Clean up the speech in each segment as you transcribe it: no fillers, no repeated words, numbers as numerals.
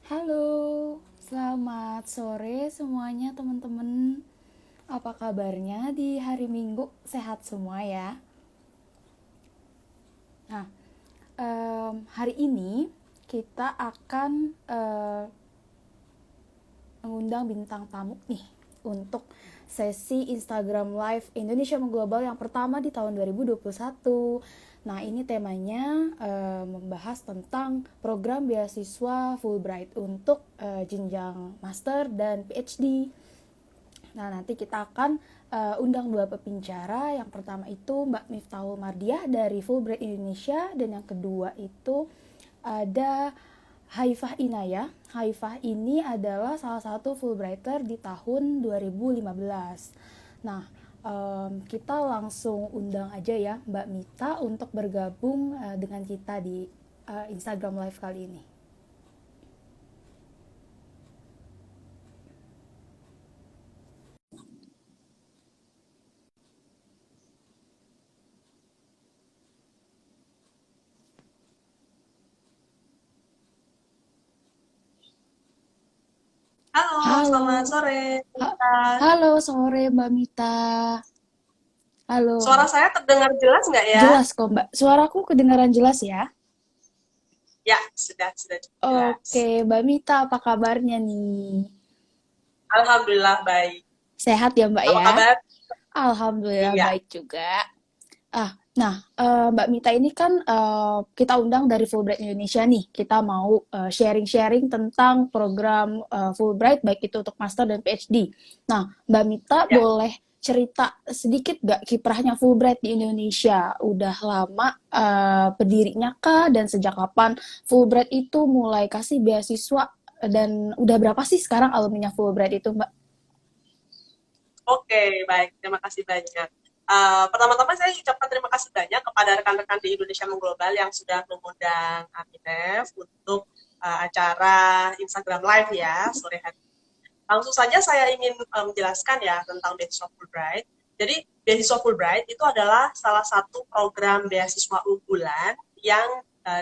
Halo, selamat sore semuanya teman-teman. Apa kabarnya di hari Minggu? Sehat semua ya? Nah, hari ini kita akan mengundang bintang tamu nih untuk sesi Instagram Live Indonesia Mengglobal yang pertama di tahun 2021. Nah, ini temanya membahas tentang program beasiswa Fulbright untuk jenjang master dan PhD. Nah, nanti kita akan undang dua pembicara. Yang pertama itu Mbak Miftahul Mardiah dari Fulbright Indonesia, dan yang kedua itu ada Haifah Inaya. Haifah ini adalah salah satu Fulbrighter di tahun 2015. Nah, kita langsung undang aja ya Mbak Mita untuk bergabung dengan kita di Instagram Live kali ini. Halo, selamat Halo, sore. Ha- Kak. halo sore Mbak Mita. Suara Halo, saya terdengar jelas nggak ya? jelas kok Mbak. Suaraku kedengaran jelas ya? Ya, sudah cukup jelas. Oke, Mbak Mita apa kabarnya nih? Alhamdulillah baik. Sehat ya Mbak Apa ya? kabar? Alhamdulillah Iya, baik juga. Mbak Mita ini kan kita undang dari Fulbright Indonesia nih. Kita mau sharing-sharing tentang program Fulbright baik itu untuk master dan PhD. Nah, Mbak Mita ya. boleh cerita sedikit gak kiprahnya Fulbright di Indonesia? Udah lama berdirinya kah, dan sejak kapan Fulbright itu mulai kasih beasiswa, dan udah berapa sih sekarang alumninya Fulbright itu, Mbak? Oke, baik. Terima kasih banyak. Pertama-tama saya ucapkan terima kasih banyak kepada rekan-rekan di Indonesia Mengglobal yang sudah mengundang Aminef untuk acara Instagram Live ya sore hari. Langsung saja saya ingin menjelaskan ya tentang beasiswa Fulbright. Jadi beasiswa Fulbright itu adalah salah satu program beasiswa unggulan yang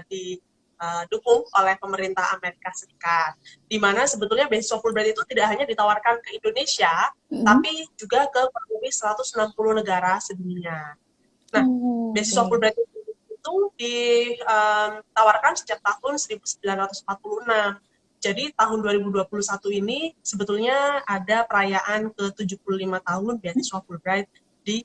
didukung oleh pemerintah Amerika Serikat. Di mana sebetulnya beasiswa Fulbright itu tidak hanya ditawarkan ke Indonesia, Mm-mm. tapi juga ke kurang lebih 160 negara sedunia. Nah, Oh, oke. beasiswa Fulbright itu ditawarkan sejak tahun 1946. Jadi tahun 2021 ini sebetulnya ada perayaan ke-75 tahun beasiswa Fulbright di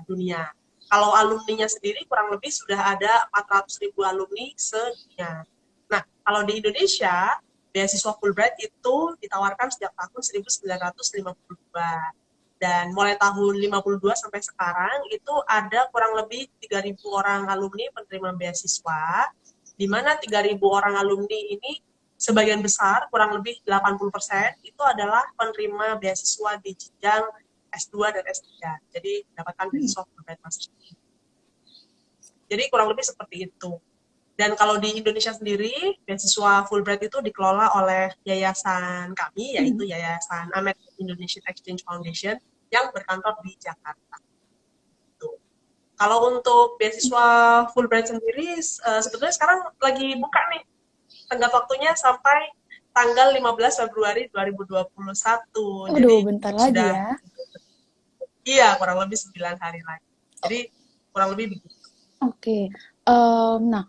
dunia. Kalau alumninya sendiri kurang lebih sudah ada 400.000 alumni sedunia. Nah, kalau di Indonesia, beasiswa Fulbright itu ditawarkan sejak tahun 1952. Dan mulai tahun 52 sampai sekarang itu ada kurang lebih 3.000 orang alumni penerima beasiswa, di mana 3.000 orang alumni ini sebagian besar, kurang lebih 80% itu adalah penerima beasiswa di jenjang S2 dan S3. Jadi mendapatkan beasiswa Fulbright Master. Jadi kurang lebih seperti itu. Dan kalau di Indonesia sendiri, beasiswa Fulbright itu dikelola oleh yayasan kami, Mm. yaitu Yayasan American Indonesian Exchange Foundation yang berkantor di Jakarta. Tuh. Kalau untuk beasiswa Fulbright sendiri, sebetulnya sekarang lagi buka nih tenggat waktunya sampai tanggal 15 Februari 2021. Waduh, Jadi bentar lagi sudah, ya. iya, kurang lebih 9 hari lagi. Jadi kurang lebih begitu. Oke. Nah,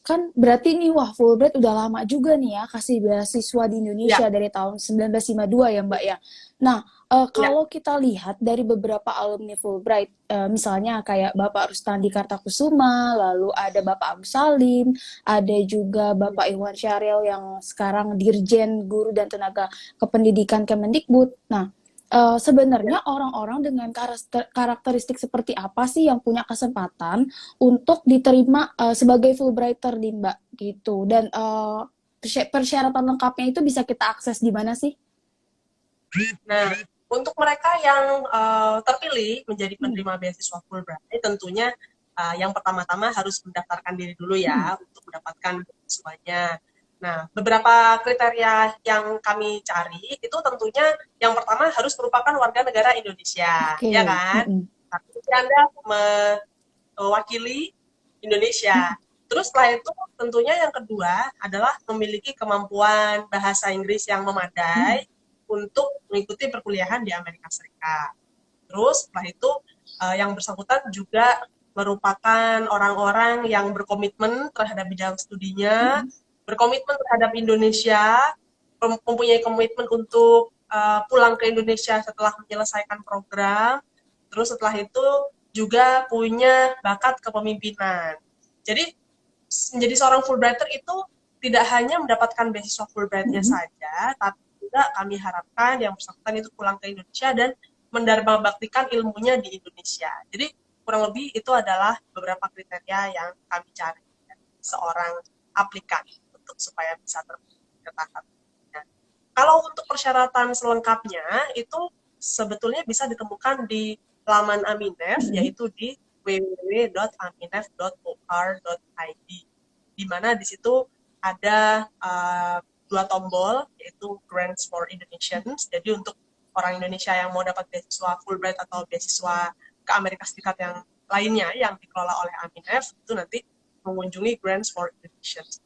kan berarti nih, wah, Fulbright udah lama juga nih ya kasih beasiswa di Iya, Indonesia dari tahun 1952 ya, Mbak ya. Nah, iya. kalau kita lihat dari beberapa alumni Fulbright, misalnya kayak Bapak Rustandi Kartakusuma, lalu ada Bapak Agus Salim, ada juga Bapak Iwan Syahril yang sekarang Dirjen Guru dan Tenaga Kependidikan Kemendikbud. Nah, sebenarnya orang-orang dengan karakteristik seperti apa sih yang punya kesempatan untuk diterima sebagai Fulbrighter di Mbak gitu, dan persyaratan lengkapnya itu bisa kita akses di mana sih? Nah, untuk mereka yang terpilih menjadi Hmm. penerima beasiswa Fulbright, tentunya yang pertama-tama harus mendaftarkan diri dulu Hmm. ya untuk mendapatkan beasiswanya. Nah, beberapa kriteria yang kami cari itu tentunya yang pertama harus merupakan warga negara Indonesia, Oke. ya kan? Hmm. Tapi Anda mewakili Indonesia. Terus setelah itu tentunya yang kedua adalah memiliki kemampuan bahasa Inggris yang memadai untuk mengikuti perkuliahan di Amerika Serikat. Terus setelah itu yang bersangkutan juga merupakan orang-orang yang berkomitmen terhadap bidang studinya, berkomitmen terhadap Indonesia, mempunyai komitmen untuk pulang ke Indonesia setelah menyelesaikan program. Terus setelah itu juga punya bakat kepemimpinan. Jadi menjadi seorang Fulbrighter itu tidak hanya mendapatkan beasiswa Fulbright-nya saja, tapi juga kami harapkan yang bersangkutan itu pulang ke Indonesia dan mendarbaktikan ilmunya di Indonesia. Jadi kurang lebih itu adalah beberapa kriteria yang kami cari dari seorang aplikan untuk supaya bisa terpilih ke tahap. Nah, kalau untuk persyaratan selengkapnya itu sebetulnya bisa ditemukan di laman Aminef, yaitu di www.aminef.or.id, di mana di situ ada 2 tombol, yaitu Grants for Indonesians. Jadi untuk orang Indonesia yang mau dapat beasiswa Fulbright atau beasiswa ke Amerika Serikat yang lainnya yang dikelola oleh Aminef, itu nanti mengunjungi Grants for Indonesians.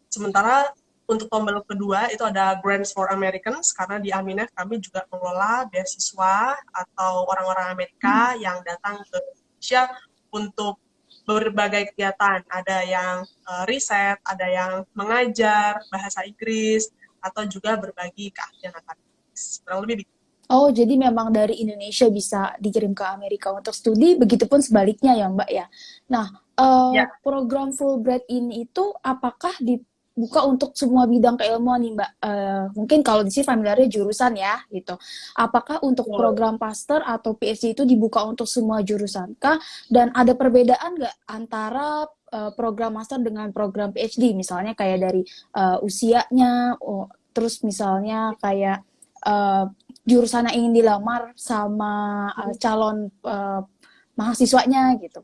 Sementara untuk tombol kedua itu ada Grants for Americans, karena di Aminef kami juga mengelola beasiswa atau orang-orang Amerika yang datang ke Indonesia untuk berbagai kegiatan. Ada yang riset, ada yang mengajar bahasa Inggris, atau juga berbagi keahlian akademis. Kurang lebih begitu. Oh, jadi memang dari Indonesia bisa dikirim ke Amerika untuk studi, begitupun sebaliknya ya, Mbak ya. Nah, Ya, program Fulbright ini itu apakah dibuka untuk semua bidang keilmuan nih, Mbak? Mungkin kalau di sini familiarnya jurusan ya, gitu. Apakah untuk betul. program master atau PhD itu dibuka untuk semua jurusan kah? Dan ada perbedaan nggak antara program master dengan program PhD? Misalnya kayak dari usianya, terus misalnya kayak uh, jurusan yang ingin dilamar sama calon mahasiswanya gitu.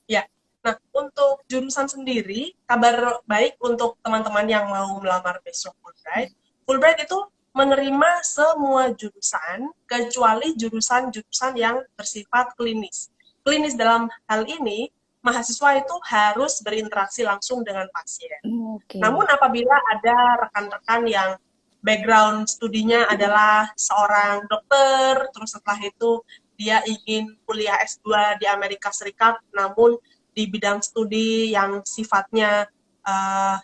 Ya. Nah, untuk jurusan sendiri, kabar baik untuk teman-teman yang mau melamar beasiswa Fulbright. Fulbright itu menerima semua jurusan, kecuali jurusan-jurusan yang bersifat klinis. Klinis dalam hal ini, mahasiswa itu harus berinteraksi langsung dengan pasien. Oke. Namun apabila ada rekan-rekan yang background studinya adalah seorang dokter, terus setelah itu dia ingin kuliah S2 di Amerika Serikat, namun di bidang studi yang sifatnya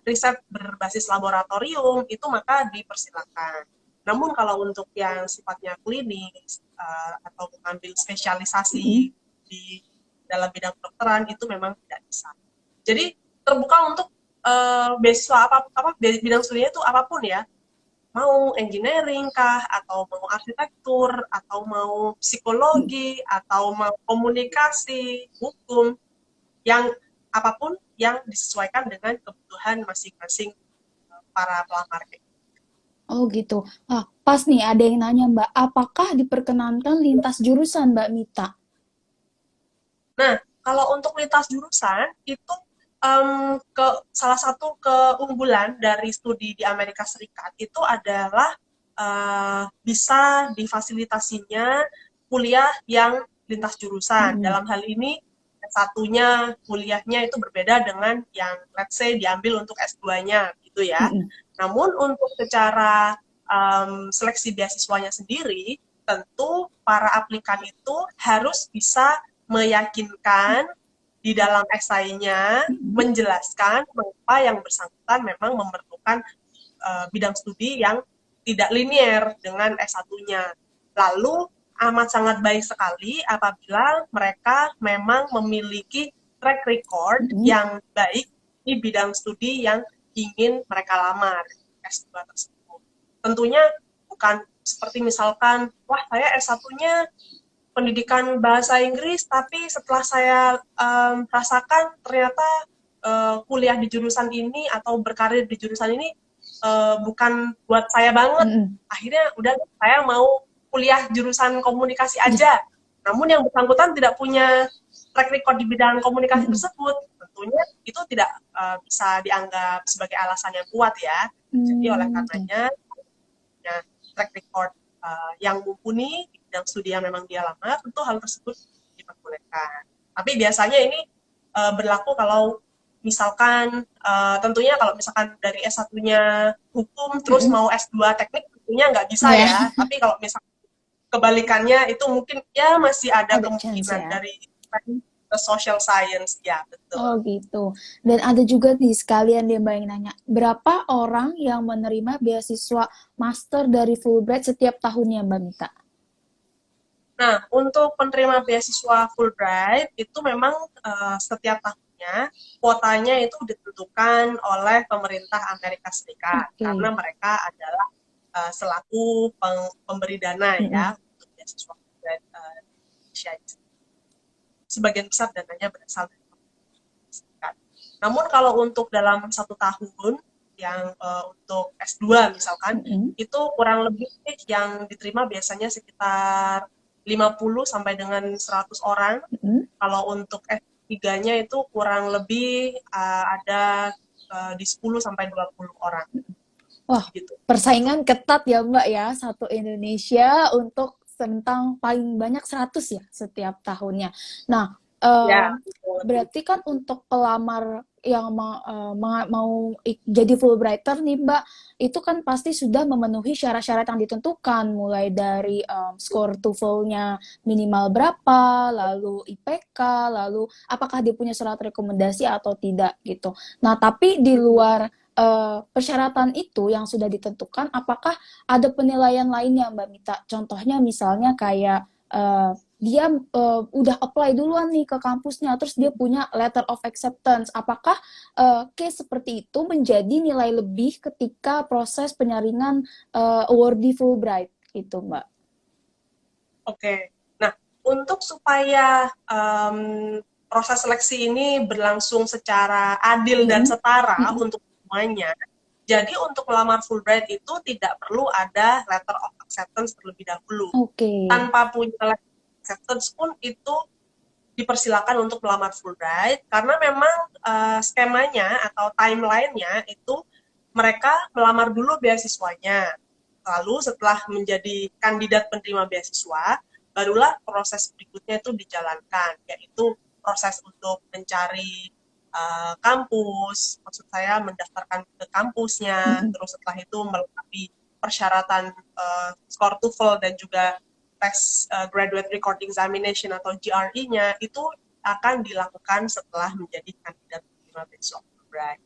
riset berbasis laboratorium, itu maka dipersilakan. Namun kalau untuk yang sifatnya klinis atau mengambil spesialisasi di dalam bidang kedokteran, itu memang tidak bisa. Jadi terbuka untuk beasiswa bidang studinya itu apapun ya, mau engineering kah, atau mau arsitektur, atau mau psikologi, atau mau komunikasi, hukum, yang apapun yang disesuaikan dengan kebutuhan masing-masing para pelamar. Oh gitu. Pas nih ada yang nanya Mbak, apakah diperkenankan lintas jurusan Mbak Mita? Nah, kalau untuk lintas jurusan itu salah satu keunggulan dari studi di Amerika Serikat itu adalah bisa difasilitasinya kuliah yang lintas jurusan. Dalam hal ini satunya kuliahnya itu berbeda dengan yang let's say diambil untuk S2-nya gitu ya. Namun untuk secara seleksi beasiswanya sendiri, tentu para aplikan itu harus bisa meyakinkan di dalam esainya menjelaskan mengapa yang bersangkutan memang memerlukan bidang studi yang tidak linier dengan S1-nya. Lalu amat sangat baik sekali apabila mereka memang memiliki track record yang baik di bidang studi yang ingin mereka lamar S2 tersebut. Tentunya bukan seperti misalkan, wah saya S1-nya pendidikan bahasa Inggris, tapi setelah saya rasakan ternyata kuliah di jurusan ini atau berkarir di jurusan ini bukan buat saya banget. Akhirnya udah saya mau kuliah jurusan komunikasi aja. Namun yang bersangkutan tidak punya track record di bidang komunikasi tersebut, tentunya itu tidak bisa dianggap sebagai alasan yang kuat ya. Jadi oleh karenanya track record yang mumpuni di bidang studi yang memang dia lamar, tentu hal tersebut diperbolehkan. Tapi biasanya ini berlaku kalau misalkan tentunya kalau misalkan dari S1-nya hukum terus Mm-mm. mau S2 teknik tentunya nggak bisa Ya, ya. Tapi kalau misalkan kebalikannya itu mungkin ya masih ada ada chance kemungkinan ya. dari ke social science ya betul. Oh gitu. Dan ada juga nih sekalian dia Mbak yang nanya, berapa orang yang menerima beasiswa master dari Fulbright setiap tahunnya Mbak Mita? Nah, untuk penerima beasiswa Fulbright itu memang setiap tahunnya kuotanya itu ditentukan oleh pemerintah Amerika Serikat Oke. karena mereka adalah selaku pemberi dana ya Mm-mm. untuk beasiswa Fulbright Indonesia. Sebagian besar dananya berasal dari Amerika Serikat. Namun kalau untuk dalam satu tahun yang untuk S2 misalkan Mm-mm. itu kurang lebih yang diterima biasanya sekitar 50 sampai dengan 100 orang. Mm-mm. Kalau untuk S3-nya itu kurang lebih ada di 10 sampai 20 orang Wah, gitu. persaingan ketat ya Mbak ya, satu Indonesia untuk tentang paling banyak 100 ya setiap tahunnya. Nah, Ya, berarti kan untuk pelamar yang mau jadi Fulbrighter nih Mbak, itu kan pasti sudah memenuhi syarat-syarat yang ditentukan, mulai dari skor TOEFL-nya minimal berapa, lalu IPK, lalu apakah dia punya surat rekomendasi atau tidak gitu. Nah, tapi di luar persyaratan itu yang sudah ditentukan, apakah ada penilaian lainnya Mbak Mita? Contohnya misalnya kayak dia udah apply duluan nih ke kampusnya, terus dia punya letter of acceptance. Apakah case seperti itu menjadi nilai lebih ketika proses penyaringan awardee Fulbright itu Mbak? oke. Nah, untuk supaya proses seleksi ini berlangsung secara adil dan Mm-mm. setara Mm-mm. untuk semuanya, jadi untuk melamar Fulbright itu tidak perlu ada letter of acceptance terlebih dahulu. Oke. Tanpa punya letter of acceptance pun itu dipersilakan untuk melamar Fulbright karena memang skemanya atau timelinenya itu mereka melamar dulu beasiswanya. Lalu setelah menjadi kandidat penerima beasiswa, barulah proses berikutnya itu dijalankan, yaitu proses untuk mencari kampus, maksud saya mendaftarkan ke kampusnya, Mm-mm. terus setelah itu melengkapi persyaratan skor TOEFL dan juga tes graduate record examination atau GRE-nya itu akan dilakukan setelah menjadi kandidat penerima beasiswa Fulbright.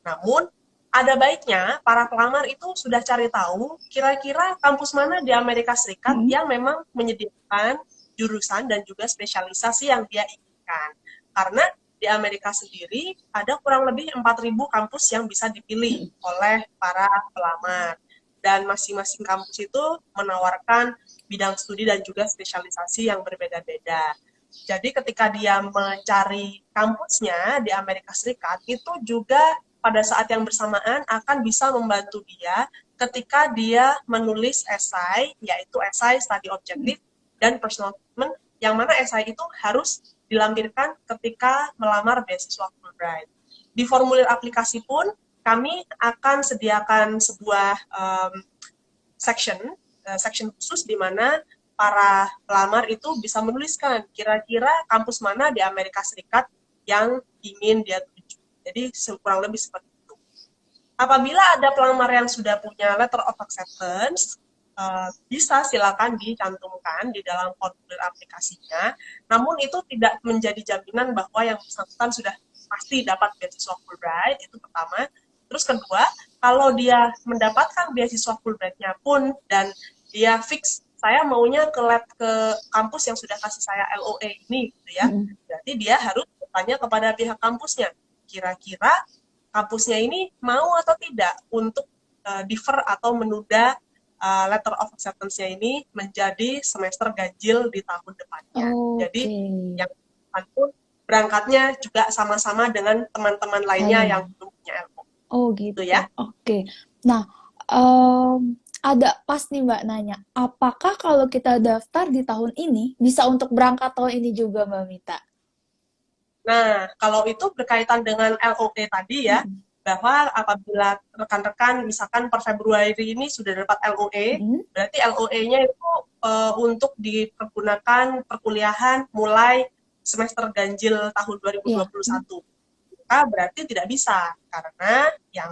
Namun ada baiknya para pelamar itu sudah cari tahu kira-kira kampus mana di Amerika Serikat Mm-mm. yang memang menyediakan jurusan dan juga spesialisasi yang dia inginkan. Karena di Amerika sendiri ada kurang lebih 4.000 kampus yang bisa dipilih Mm-mm. oleh para pelamar. Dan masing-masing kampus itu menawarkan bidang studi dan juga spesialisasi yang berbeda-beda. Jadi ketika dia mencari kampusnya di Amerika Serikat, itu juga pada saat yang bersamaan akan bisa membantu dia ketika dia menulis esai, yaitu esai study objektif dan personal statement, yang mana esai itu harus dilampirkan ketika melamar beasiswa Fulbright. Di formulir aplikasi pun kami akan sediakan sebuah section section khusus di mana para pelamar itu bisa menuliskan kira-kira kampus mana di Amerika Serikat yang ingin dia tuju. Jadi kurang lebih seperti itu. Apabila ada pelamar yang sudah punya letter of acceptance, bisa silakan dicantumkan di dalam formulir aplikasinya. Namun itu tidak menjadi jaminan bahwa yang bersangkutan sudah pasti dapat beasiswa Fulbright, itu pertama. Terus kedua, kalau dia mendapatkan beasiswa Fulbright-nya pun dan dia fix saya maunya ke kampus yang sudah kasih saya LOA ini gitu ya. Mm-mm. Berarti dia harus bertanya kepada pihak kampusnya, kira-kira kampusnya ini mau atau tidak untuk defer atau menunda letter of acceptance-nya ini menjadi semester ganjil di tahun depannya. Jadi Oke. yang pun berangkatnya juga sama-sama dengan teman-teman lainnya yang Lainnya. belum punya LO. Oh Itu ya. gitu. Oke. Nah, ada pas nih Mbak nanya, apakah kalau kita daftar di tahun ini bisa untuk berangkat tahun ini juga Mbak Mita? Nah, kalau itu berkaitan dengan LOE tadi ya, Mm-mm. bahwa apabila rekan-rekan misalkan per Februari ini sudah dapat LOE, Mm-mm. berarti LOE-nya itu untuk dipergunakan perkuliahan mulai semester ganjil tahun Iya. 2021. Maka berarti tidak bisa, karena yang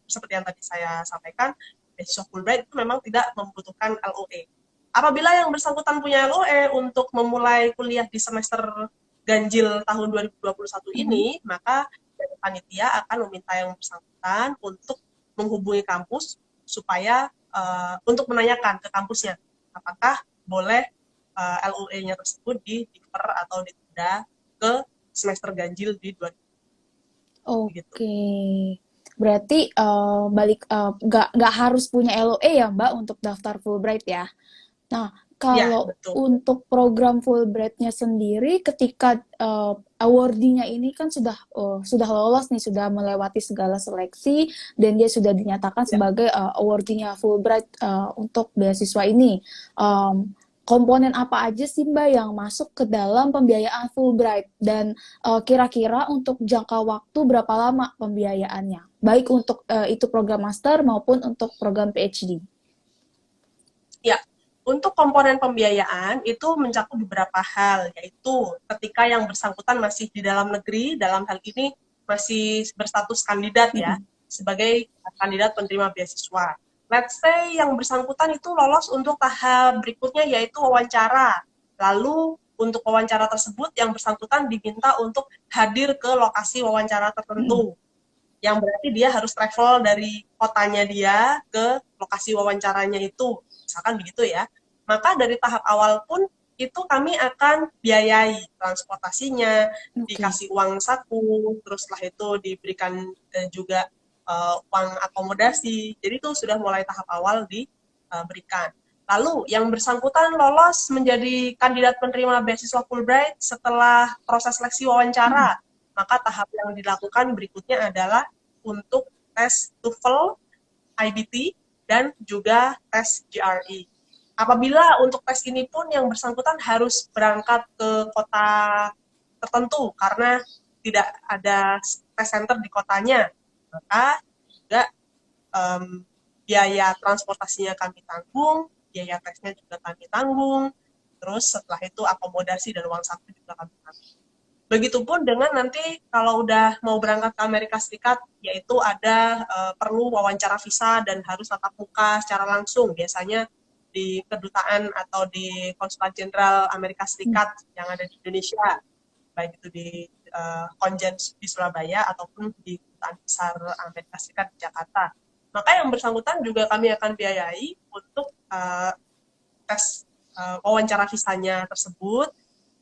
seperti yang tadi saya sampaikan, beasiswa Fulbright itu memang tidak membutuhkan LOE. Apabila yang bersangkutan punya LOE untuk memulai kuliah di semester ganjil tahun 2021 Mhm. ini, maka dari panitia akan meminta yang bersangkutan untuk menghubungi kampus supaya untuk menanyakan ke kampusnya apakah boleh LOE-nya tersebut di-defer atau ditunda ke semester ganjil di 2020 gitu. Oke. Berarti nggak harus punya LOE ya Mbak untuk daftar Fulbright ya. Nah, Ya, kalau betul. untuk program Fulbright-nya sendiri, ketika awardee-nya ini kan sudah lolos nih, sudah melewati segala seleksi, dan dia sudah dinyatakan Ya. sebagai awardee-nya Fulbright untuk beasiswa ini. Komponen apa aja sih Mbak yang masuk ke dalam pembiayaan Fulbright? Dan kira-kira untuk jangka waktu berapa lama pembiayaannya? Baik untuk itu program master maupun untuk program PhD. Ya, untuk komponen pembiayaan itu mencakup beberapa hal, yaitu ketika yang bersangkutan masih di dalam negeri, dalam hal ini masih berstatus kandidat ya, Mm-mm. sebagai kandidat penerima beasiswa. Let's say yang bersangkutan itu lolos untuk tahap berikutnya yaitu wawancara. Lalu untuk wawancara tersebut yang bersangkutan diminta untuk hadir ke lokasi wawancara Mm-mm. tertentu yang berarti dia harus travel dari kotanya dia ke lokasi wawancaranya itu, misalkan begitu ya. Maka dari tahap awal pun itu kami akan biayai transportasinya, Oke. dikasih uang saku, terus setelah itu diberikan juga uang akomodasi. Jadi itu sudah mulai tahap awal diberikan. Lalu yang bersangkutan lolos menjadi kandidat penerima beasiswa Fulbright setelah proses seleksi Mm-mm. wawancara, maka tahap yang dilakukan berikutnya adalah untuk tes TOEFL, IBT, dan juga tes GRE. Apabila untuk tes ini pun yang bersangkutan harus berangkat ke kota tertentu karena tidak ada tes center di kotanya, maka juga biaya transportasinya kami tanggung, biaya tesnya juga kami tanggung, terus setelah itu akomodasi dan uang saku juga kami tanggung. Begitupun dengan nanti kalau udah mau berangkat ke Amerika Serikat, yaitu ada perlu wawancara visa dan harus tatap muka secara langsung, biasanya di kedutaan atau di konsulat jenderal Amerika Serikat yang ada di Indonesia, baik itu di Konjen di Surabaya ataupun di kedutaan besar Amerika Serikat di Jakarta. Maka yang bersangkutan juga kami akan biayai untuk tes wawancara visanya tersebut.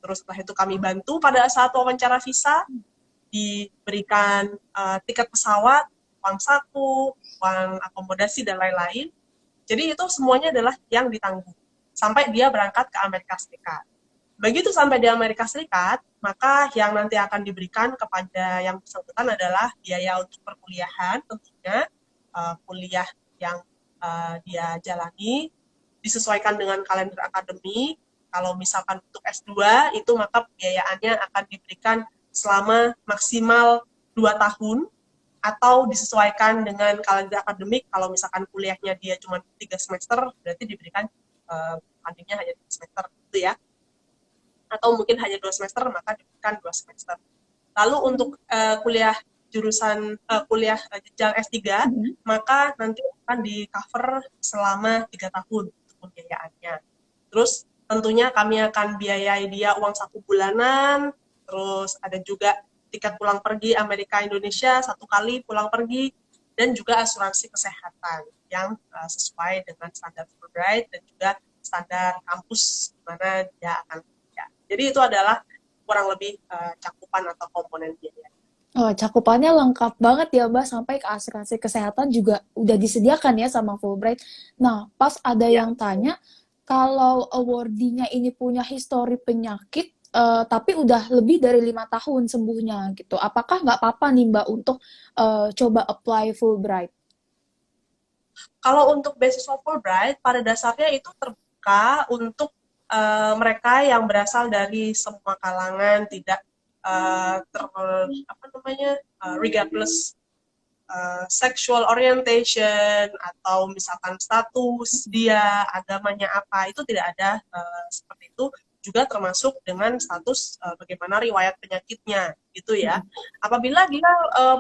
Terus setelah itu kami bantu pada saat wawancara visa, diberikan tiket pesawat, uang saku, uang akomodasi, dan lain-lain. Jadi itu semuanya adalah yang ditanggung sampai dia berangkat ke Amerika Serikat. Begitu sampai di Amerika Serikat, maka yang nanti akan diberikan kepada yang bersangkutan adalah biaya untuk perkuliahan, tentunya kuliah yang dia jalani disesuaikan dengan kalender akademik. Kalau misalkan untuk S2 itu maka pembiayaannya akan diberikan selama maksimal 2 tahun atau disesuaikan dengan kalender akademik. Kalau misalkan kuliahnya dia cuma 3 semester, berarti diberikan fundingnya hanya 3 semester gitu ya. Atau mungkin hanya 2 semester, maka diberikan 2 semester. Lalu untuk kuliah jurusan kuliah jenjang S3, Mm-mm. maka nanti akan di-cover selama 3 tahun untuk pembiayaannya. Terus tentunya kami akan biayai dia uang saku bulanan, terus ada juga tiket pulang pergi Amerika Indonesia 1 kali pulang pergi, dan juga asuransi kesehatan yang sesuai dengan standar Fulbright dan juga standar kampus di mana dia akan bekerja. Jadi itu adalah kurang lebih cakupan atau komponen biaya. Oh, cakupannya lengkap banget ya, Mbak. Sampai ke asuransi kesehatan juga udah disediakan ya sama Fulbright. Nah, pas ada Ya, yang tanya, kalau awardee-nya ini punya histori penyakit, tapi udah lebih dari 5 tahun sembuhnya gitu. Apakah nggak apa-apa nih, Mbak, untuk coba apply Fulbright? kalau untuk beasiswa Fulbright pada dasarnya itu terbuka untuk mereka yang berasal dari semua kalangan, tidak apa namanya regardless sexual orientation atau misalkan status dia agamanya apa, itu tidak ada seperti itu. juga termasuk dengan status bagaimana riwayat penyakitnya gitu ya. Apabila dia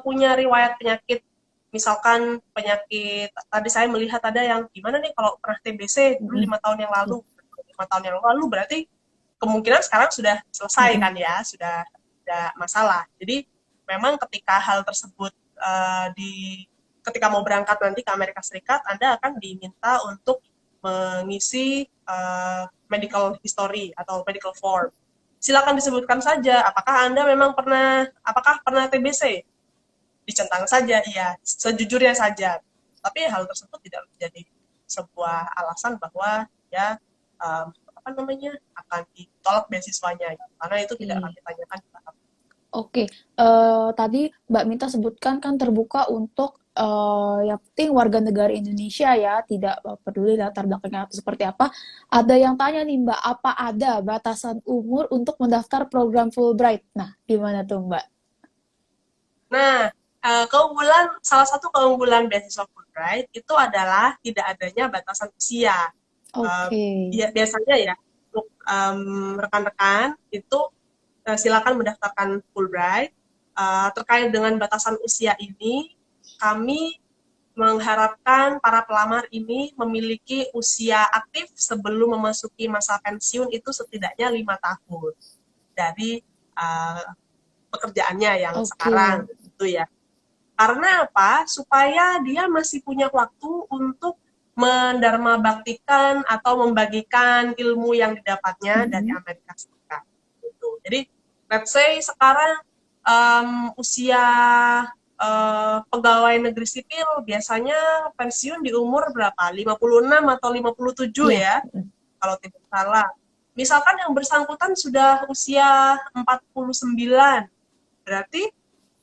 punya riwayat penyakit, misalkan penyakit tadi saya melihat ada yang gimana nih kalau pernah TBC dulu 5 tahun yang lalu, 5 tahun yang lalu berarti kemungkinan sekarang sudah selesai kan ya, sudah tidak masalah. Jadi memang ketika hal tersebut ketika mau berangkat nanti ke Amerika Serikat, Anda akan diminta untuk mengisi medical history atau medical form. Silakan disebutkan saja apakah Anda memang apakah pernah TBC. Dicentang saja, iya, sejujurnya saja. Tapi hal tersebut tidak menjadi sebuah alasan bahwa ya akan ditolak beasiswanya, karena itu tidak akan ditanyakan. Oke, tadi Mbak Minta sebutkan kan terbuka untuk yang penting warga negara Indonesia ya, tidak peduli latar belakangnya atau seperti apa. Ada yang tanya nih Mbak, apa ada batasan umur untuk mendaftar program Fulbright? Nah, gimana tuh Mbak? Nah, salah satu keunggulan beasiswa Fulbright itu adalah tidak adanya batasan usia. Oke. Ya, biasanya ya untuk rekan-rekan itu silakan mendaftarkan Fulbright. Terkait dengan batasan usia ini, kami mengharapkan para pelamar ini memiliki usia aktif sebelum memasuki masa pensiun itu setidaknya 5 tahun dari pekerjaannya yang sekarang gitu ya. Karena apa? Supaya dia masih punya waktu untuk mendarma baktikan atau membagikan ilmu yang didapatnya dari Amerika Serikat. Gitu. Jadi, let's say sekarang usia pegawai negeri sipil biasanya pensiun di umur berapa? 56 atau 57 ya, kalau tidak salah. Misalkan yang bersangkutan sudah usia 49, berarti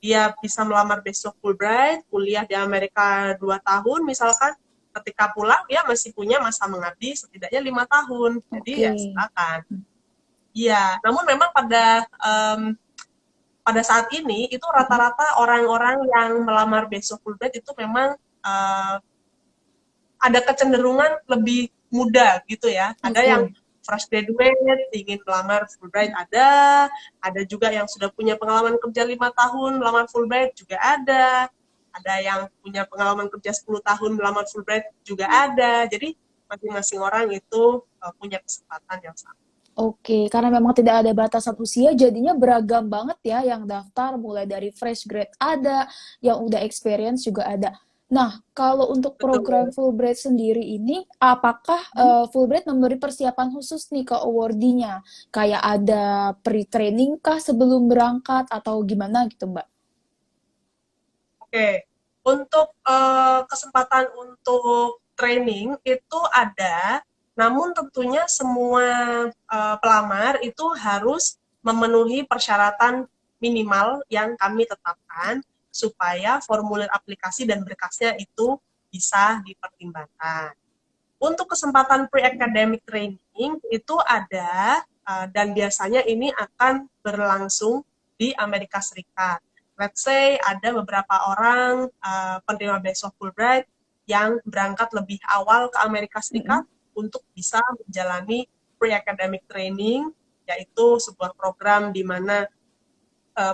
dia bisa melamar besok Fulbright, kuliah di Amerika 2 tahun misalkan, ketika pulang dia masih punya masa mengabdi setidaknya 5 tahun. Jadi ya silakan. Iya, namun memang pada saat ini itu rata-rata orang-orang yang melamar besok Fulbright itu memang ada kecenderungan lebih muda gitu ya. Ada yang fresh graduate, ingin melamar Fulbright ada juga yang sudah punya pengalaman kerja 5 tahun melamar Fulbright juga ada yang punya pengalaman kerja 10 tahun melamar Fulbright juga ada. Jadi masing-masing orang itu punya kesempatan yang sama. Oke, karena memang tidak ada batasan usia, jadinya beragam banget ya yang daftar, mulai dari fresh grade ada, yang udah experience juga ada. Nah, kalau untuk program Fulbright sendiri ini, apakah Fulbright memberi persiapan khusus nih ke awardee-nya? Kayak ada pre-training kah sebelum berangkat atau gimana gitu, Mbak? Oke, untuk kesempatan untuk training itu ada, namun tentunya semua pelamar itu harus memenuhi persyaratan minimal yang kami tetapkan supaya formulir aplikasi dan berkasnya itu bisa dipertimbangkan. Untuk kesempatan pre-academic training itu ada dan biasanya ini akan berlangsung di Amerika Serikat. Let's say ada beberapa orang penerima beasiswa Fulbright yang berangkat lebih awal ke Amerika Serikat untuk bisa menjalani pre-academic training, yaitu sebuah program di mana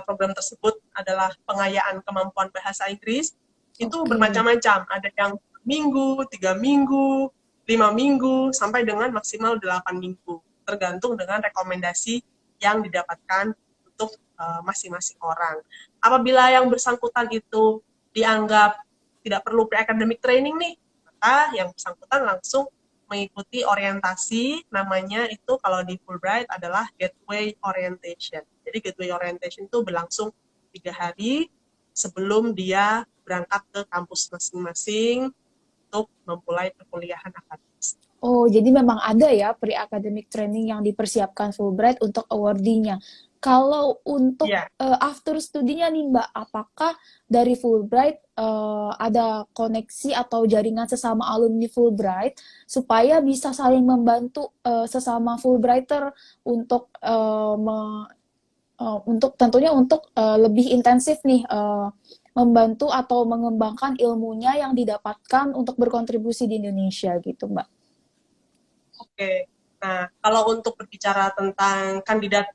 program tersebut adalah pengayaan kemampuan bahasa Inggris. Itu bermacam-macam, ada yang minggu, 3 minggu, 5 minggu, sampai dengan maksimal 8 minggu, tergantung dengan rekomendasi yang didapatkan untuk masing-masing orang. Apabila yang bersangkutan itu dianggap tidak perlu pre-academic training nih, maka yang bersangkutan langsung mengikuti orientasi, namanya itu kalau di Fulbright adalah Gateway Orientation. Jadi Gateway Orientation itu berlangsung 3 hari sebelum dia berangkat ke kampus masing-masing untuk memulai perkuliahan akademis. Oh, jadi memang ada ya pre-academic training yang dipersiapkan Fulbright untuk awardee-nya. Kalau untuk after studinya nih Mbak, apakah dari Fulbright ada koneksi atau jaringan sesama alumni Fulbright supaya bisa saling membantu sesama Fulbrighter untuk tentunya untuk lebih intensif nih membantu atau mengembangkan ilmunya yang didapatkan untuk berkontribusi di Indonesia gitu Mbak? Oke. Nah, kalau untuk berbicara tentang kandidat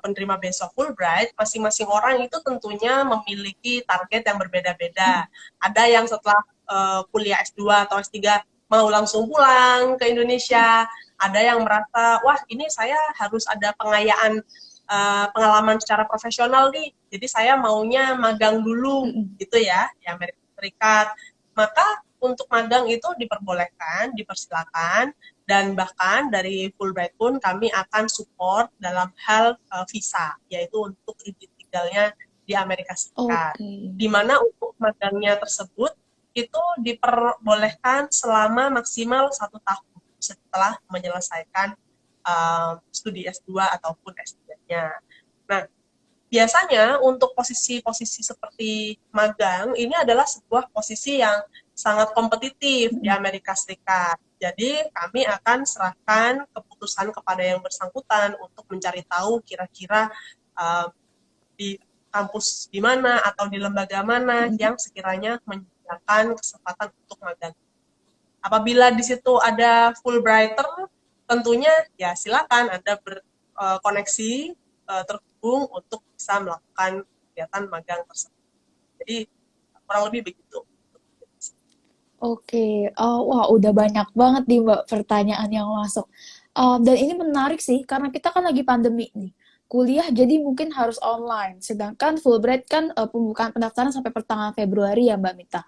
penerima beasiswa Fulbright, masing-masing orang itu tentunya memiliki target yang berbeda-beda. Ada yang setelah kuliah S2 atau S3 mau langsung pulang ke Indonesia, ada yang merasa, wah ini saya harus ada pengayaan pengalaman secara profesional nih, jadi saya maunya magang dulu, gitu ya, di Amerika Serikat. Maka untuk magang itu diperbolehkan, dipersilakan, dan bahkan dari Fulbright pun kami akan support dalam hal visa, yaitu untuk izin tinggalnya di Amerika Serikat. Oke. Di mana untuk magangnya tersebut itu diperbolehkan selama maksimal 1 tahun setelah menyelesaikan studi S2 ataupun S3-nya. Nah, biasanya untuk posisi-posisi seperti magang, ini adalah sebuah posisi yang sangat kompetitif di Amerika Serikat. Jadi kami akan serahkan keputusan kepada yang bersangkutan untuk mencari tahu kira-kira di kampus di mana atau di lembaga mana yang sekiranya menyediakan kesempatan untuk magang. Apabila di situ ada Fulbrighter, tentunya ya silakan Anda berkoneksi terhubung untuk bisa melakukan kegiatan magang tersebut. Jadi kurang lebih begitu. Oke, wah udah banyak banget nih Mbak pertanyaan yang masuk. Dan ini menarik sih karena kita kan lagi pandemi nih. Kuliah jadi mungkin harus online. Sedangkan Fulbright kan pembukaan pendaftaran sampai pertengahan Februari ya Mbak Mita.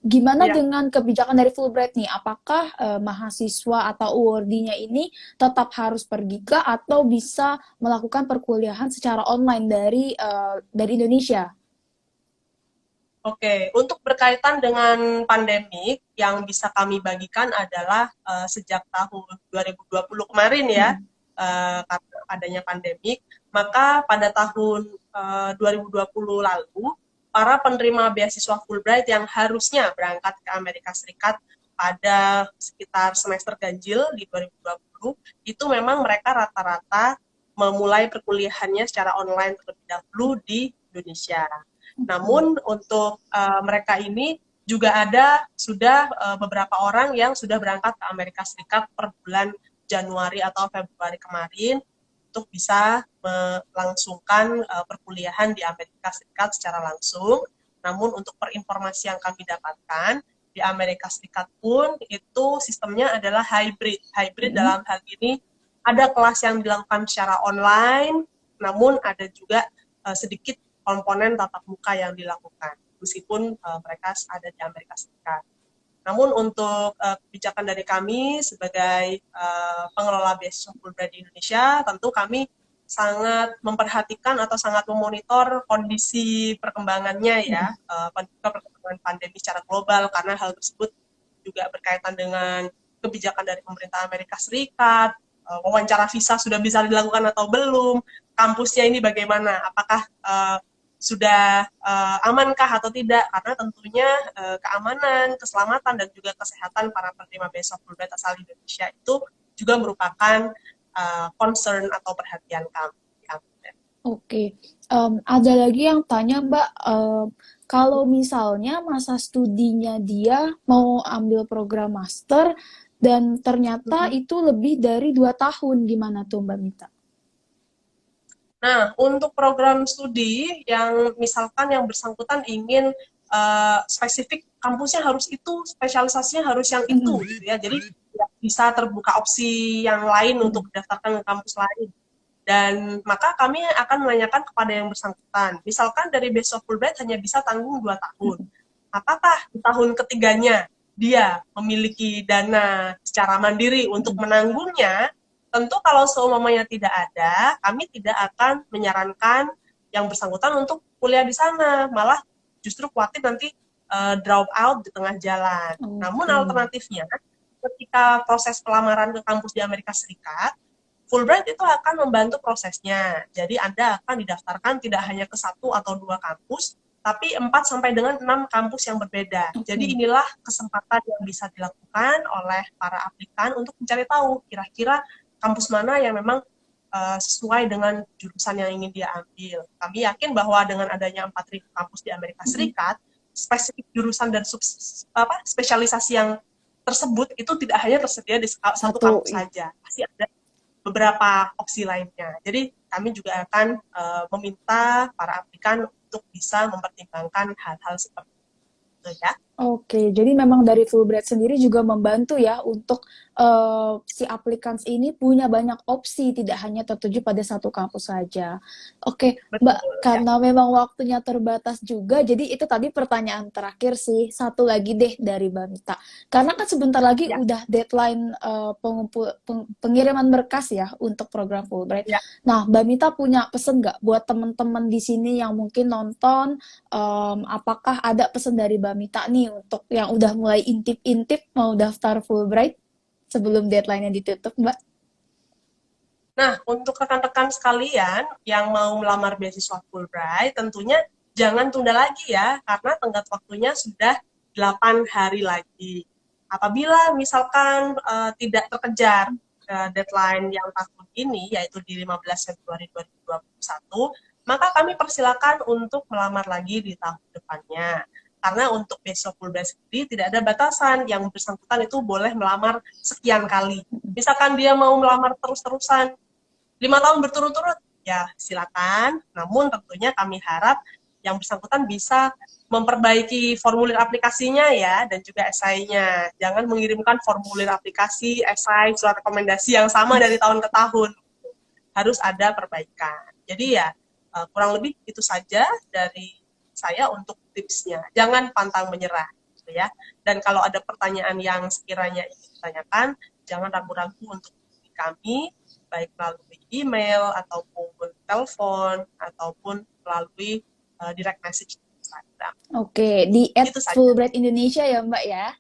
Gimana Ya, dengan kebijakan dari Fulbright nih? Apakah mahasiswa atau awardee-nya ini tetap harus pergi ke atau bisa melakukan perkuliahan secara online dari Indonesia? oke. Untuk berkaitan dengan pandemi, yang bisa kami bagikan adalah sejak tahun 2020 kemarin ya, karena adanya pandemik, maka pada tahun 2020 lalu, para penerima beasiswa Fulbright yang harusnya berangkat ke Amerika Serikat pada sekitar semester ganjil di 2020, itu memang mereka rata-rata memulai perkuliahannya secara online terlebih dahulu di Indonesia. Namun untuk mereka ini juga ada sudah beberapa orang yang sudah berangkat ke Amerika Serikat per bulan Januari atau Februari kemarin untuk bisa melangsungkan perkuliahan di Amerika Serikat secara langsung. Namun untuk perinformasi yang kami dapatkan, di Amerika Serikat pun itu sistemnya adalah hybrid. Hybrid dalam hal ini ada kelas yang dilakukan secara online, namun ada juga sedikit komponen tatap muka yang dilakukan, meskipun mereka ada di Amerika Serikat. Namun untuk kebijakan dari kami sebagai pengelola beasiswa Fulbright di Indonesia, tentu kami sangat memperhatikan atau sangat memonitor kondisi perkembangannya ya, perkembangan pandemi secara global, karena hal tersebut juga berkaitan dengan kebijakan dari pemerintah Amerika Serikat, wawancara visa sudah bisa dilakukan atau belum, kampusnya ini bagaimana, apakah sudah amankah atau tidak, karena tentunya keamanan, keselamatan, dan juga kesehatan para penerima beasiswa Fulbright asal Indonesia itu juga merupakan concern atau perhatian kami. Oke, ada lagi yang tanya Mbak, kalau misalnya masa studinya dia mau ambil program master dan ternyata itu lebih dari 2 tahun, gimana tuh Mbak Mita? Nah, untuk program studi yang misalkan yang bersangkutan ingin spesifik kampusnya harus itu, spesialisasinya harus yang itu, gitu ya. Jadi bisa terbuka opsi yang lain untuk mendaftarkan ke kampus lain. Dan maka kami akan menanyakan kepada yang bersangkutan. Misalkan dari beasiswa Fulbright hanya bisa tanggung 2 tahun. Apakah di tahun ketiganya dia memiliki dana secara mandiri untuk menanggungnya? Tentu kalau seumpamanya tidak ada, kami tidak akan menyarankan yang bersangkutan untuk kuliah di sana. Malah justru khawatir nanti drop out di tengah jalan. Namun Oke. alternatifnya, ketika proses pelamaran ke kampus di Amerika Serikat, Fulbright itu akan membantu prosesnya. Jadi Anda akan didaftarkan tidak hanya ke 1 atau 2 kampus, tapi 4 sampai dengan 6 kampus yang berbeda. Jadi inilah kesempatan yang bisa dilakukan oleh para aplikan untuk mencari tahu kira-kira kampus mana yang memang sesuai dengan jurusan yang ingin dia ambil. Kami yakin bahwa dengan adanya 4.000 kampus di Amerika Serikat, spesifik jurusan dan spesialisasi yang tersebut itu tidak hanya tersedia di satu Satu. kampus saja, pasti ada beberapa opsi lainnya. Jadi kami juga akan meminta para aplikan untuk bisa mempertimbangkan hal-hal seperti itu ya. Oke, jadi memang dari Fulbright sendiri juga membantu ya untuk si applicants ini punya banyak opsi, tidak hanya tertuju pada satu kampus saja. Oke, Mbak, Betul ya. karena memang waktunya terbatas juga, jadi itu tadi pertanyaan terakhir sih. Satu lagi deh dari Mbak Mita. Karena kan sebentar lagi Ya, udah deadline pengiriman berkas ya untuk program Fulbright. ya. Nah, Mbak Mita punya pesen nggak buat teman-teman di sini yang mungkin nonton, apakah ada pesan dari Mbak Mita nih untuk yang udah mulai intip-intip mau daftar Fulbright sebelum deadline-nya ditutup, Mbak? Nah, untuk rekan-rekan sekalian yang mau melamar beasiswa Fulbright, tentunya jangan tunda lagi ya, karena tenggat waktunya sudah 8 hari lagi. Apabila misalkan tidak terkejar deadline yang tahun ini, yaitu di 15 Februari 2021, maka kami persilakan untuk melamar lagi di tahun depannya. Karena untuk beasiswa Fulbright sendiri tidak ada batasan, yang bersangkutan itu boleh melamar sekian kali. Misalkan dia mau melamar terus-terusan 5 tahun berturut-turut, ya silakan. Namun tentunya kami harap yang bersangkutan bisa memperbaiki formulir aplikasinya ya, dan juga esainya. Jangan mengirimkan formulir aplikasi, esai, surat rekomendasi yang sama dari tahun ke tahun. Harus ada perbaikan. Jadi ya kurang lebih itu saja dari saya untuk tipsnya. Jangan pantang menyerah, gitu ya. Dan kalau ada pertanyaan yang sekiranya ingin ditanyakan, jangan ragu-ragu untuk hubungi kami, baik melalui email ataupun telepon ataupun melalui direct message di Instagram. Oke, di Itu saja. @fulbright Indonesia ya, Mbak ya?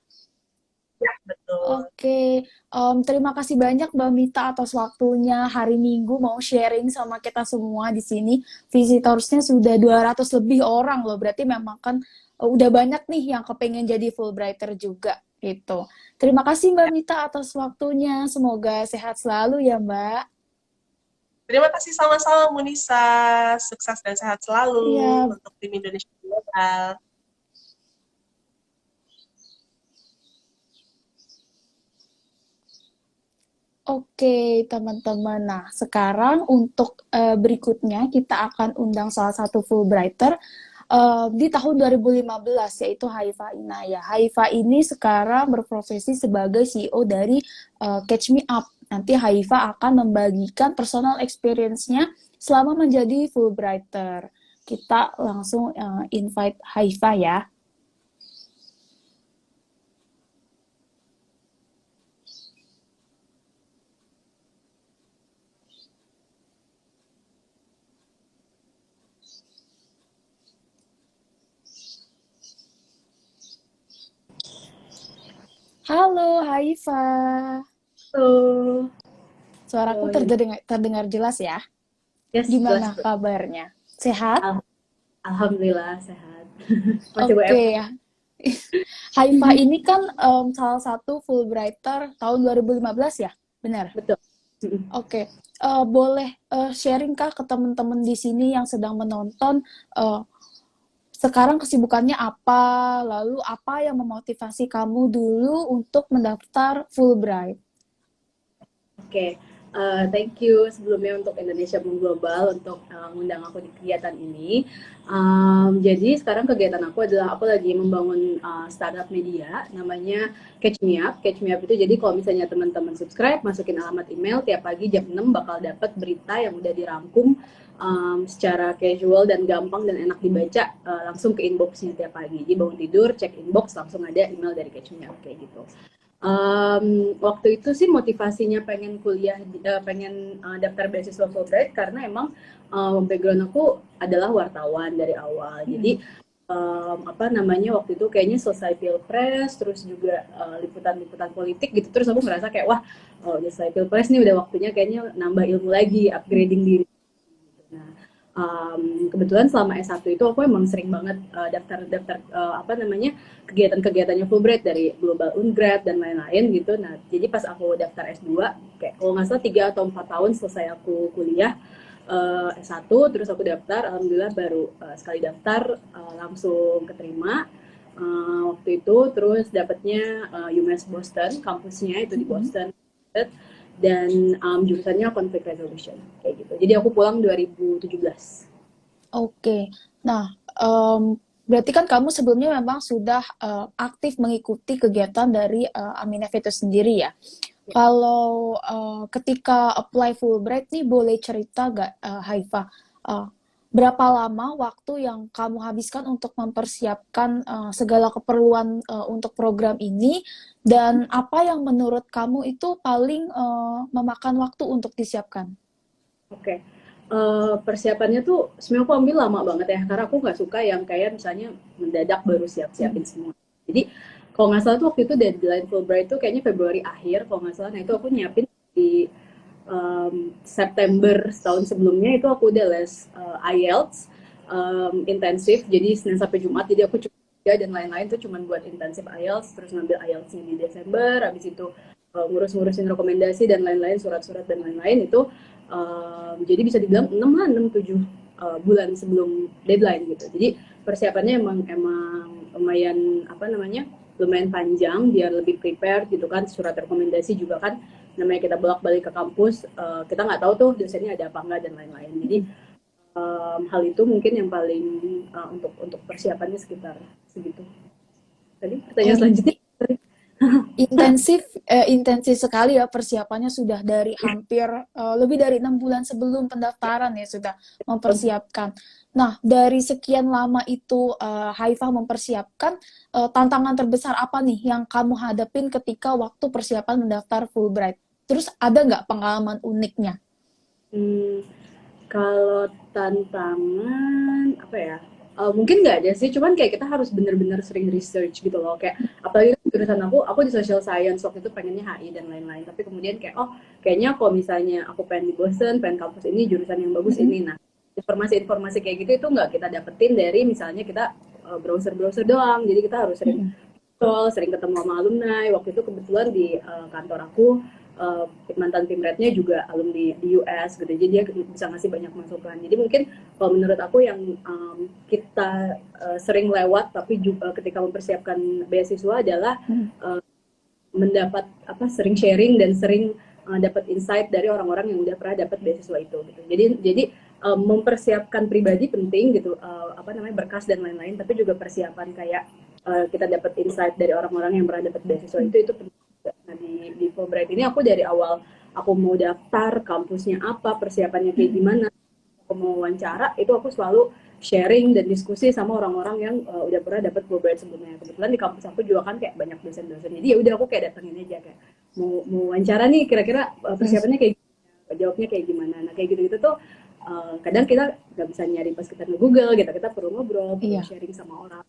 Ya, betul. Oke, terima kasih banyak Mbak Mita atas waktunya hari Minggu mau sharing sama kita semua di sini. Visitorsnya sudah 200 lebih orang loh, berarti memang kan udah banyak nih yang kepengen jadi Fulbrighter juga gitu. Terima kasih Mbak Ya. Mita atas waktunya, semoga sehat selalu ya Mbak. Terima kasih sama-sama Munisa. Sukses dan sehat selalu Iya, untuk tim Indonesia Global. oke teman-teman. Nah, sekarang untuk berikutnya kita akan undang salah satu Fulbrighter di tahun 2015 yaitu Haifa Inaya. Haifa ini sekarang berprofesi sebagai CEO dari Catch Me Up. Nanti Haifa akan membagikan personal experience-nya selama menjadi Fulbrighter. Kita langsung invite Haifa ya. Halo Haifa. Halo, Suaraku halo, terdengar jelas ya. yes, jelas. Gimana kabarnya? Sehat? Al- Alhamdulillah sehat. Masih Oke WFH. ya. Haifa ini kan salah satu Fulbrighter tahun 2015 ya? Benar? Betul. Oke. Boleh sharing kah ke teman-teman di sini yang sedang menonton eh, sekarang kesibukannya apa? Lalu apa yang memotivasi kamu dulu untuk mendaftar Fulbright? Oke, thank you sebelumnya untuk Indonesia Boom Global untuk ngundang aku di kegiatan ini. Jadi sekarang kegiatan aku adalah aku lagi membangun startup media namanya Catch Me Up. Catch Me Up itu jadi kalau misalnya teman-teman subscribe, masukin alamat email tiap pagi jam 6 bakal dapat berita yang udah dirangkum secara casual dan gampang dan enak dibaca langsung ke inboxnya tiap pagi. Jadi bangun tidur, cek inbox langsung ada email dari Catch Me Up kayak gitu. Waktu itu sih motivasinya pengen kuliah, pengen daftar beasiswa Fulbright karena emang background aku adalah wartawan dari awal. Jadi apa namanya waktu itu kayaknya selesai pilpres, terus juga liputan-liputan politik gitu. Terus aku merasa kayak wah, udah selesai pilpres nih udah waktunya kayaknya nambah ilmu lagi, upgrading diri. Nah, kebetulan selama S1 itu aku emang sering banget daftar-daftar apa namanya kegiatan-kegiatannya Fulbright dari Global Ungrad dan lain-lain gitu. Nah, jadi pas aku daftar S2, kayak kalau nggak salah 3 atau 4 tahun selesai aku kuliah S1, terus aku daftar, alhamdulillah baru sekali daftar langsung keterima. waktu itu, terus dapatnya UMass Boston, kampusnya itu di Boston, dan jurusannya conflict resolution kayak gitu. Jadi aku pulang 2017. Oke. Nah, berarti kan kamu sebelumnya memang sudah aktif mengikuti kegiatan dari Aminef itu sendiri ya. Kalau ketika apply Fulbright nih, boleh cerita gak, Haifa, berapa lama waktu yang kamu habiskan untuk mempersiapkan segala keperluan untuk program ini, dan apa yang menurut kamu itu paling memakan waktu untuk disiapkan? Oke. Persiapannya tuh sebenarnya aku ambil lama banget ya, karena aku nggak suka yang kayak misalnya mendadak baru siapin semua. Jadi kalau nggak salah tuh waktu itu deadline Fulbright tuh kayaknya Februari akhir kalau nggak salah. Nah itu aku nyiapin di September setahun sebelumnya itu aku udah les IELTS intensif, jadi Senin sampai Jumat, jadi aku cuma dan lain-lain tuh cuma buat intensif IELTS, terus ngambil IELTS-nya di Desember, habis itu ngurus-ngurusin rekomendasi dan lain-lain, surat-surat dan lain-lain itu jadi bisa dibilang 6-7 bulan sebelum deadline gitu. Jadi persiapannya emang lumayan lumayan panjang biar lebih prepared gitu kan. Surat rekomendasi juga kan namanya kita bolak-balik ke kampus, kita nggak tahu tuh dosennya ada apa enggak dan lain-lain. Jadi hal itu mungkin yang paling untuk persiapannya sekitar segitu. Tadi pertanyaan selanjutnya. Intensif sekali ya persiapannya, sudah dari hampir lebih dari 6 bulan sebelum pendaftaran ya sudah mempersiapkan. Nah, dari sekian lama itu Haifah mempersiapkan, tantangan terbesar apa nih yang kamu hadapin ketika waktu persiapan mendaftar Fulbright? Terus ada nggak pengalaman uniknya? Kalau tantangan apa ya? Mungkin nggak ada sih, cuman kayak kita harus bener-bener sering research gitu loh. Kayak apalagi jurusan aku di social science, waktu itu pengennya HI dan lain-lain. Tapi kemudian kayak kayaknya kalau misalnya aku pengen di Boston, pengen kampus ini, jurusan yang bagus ini. Nah, informasi-informasi kayak gitu itu nggak kita dapetin dari misalnya kita browser-browser doang. Jadi kita harus sering ketemu sama alumni. Waktu itu kebetulan di kantor aku mantan Pimretnya juga alumni di US gitu, jadi dia bisa ngasih banyak masukan. Jadi mungkin kalau menurut aku yang kita sering lewat tapi juga ketika mempersiapkan beasiswa adalah mendapat sering sharing dan sering dapat insight dari orang-orang yang udah pernah dapat beasiswa itu gitu. Jadi mempersiapkan pribadi penting gitu, berkas dan lain-lain, tapi juga persiapan kayak kita dapat insight dari orang-orang yang pernah dapat beasiswa itu penting. Nah di Fulbright ini aku dari awal aku mau daftar, kampusnya apa, persiapannya kayak gimana, aku mau wawancara, itu aku selalu sharing dan diskusi sama orang-orang yang udah pernah dapat Fulbright sebelumnya. Kebetulan di kampus aku juga kan kayak banyak dosen-dosen, jadi ya udah aku kayak datengin aja kayak mau wawancara nih, kira-kira persiapannya kayak gimana, jawabnya kayak gimana. Nah kayak gitu-gitu tuh kadang kita nggak bisa nyari pas kita nge-Google gitu, kita perlu ngobrol, perlu sharing sama orang,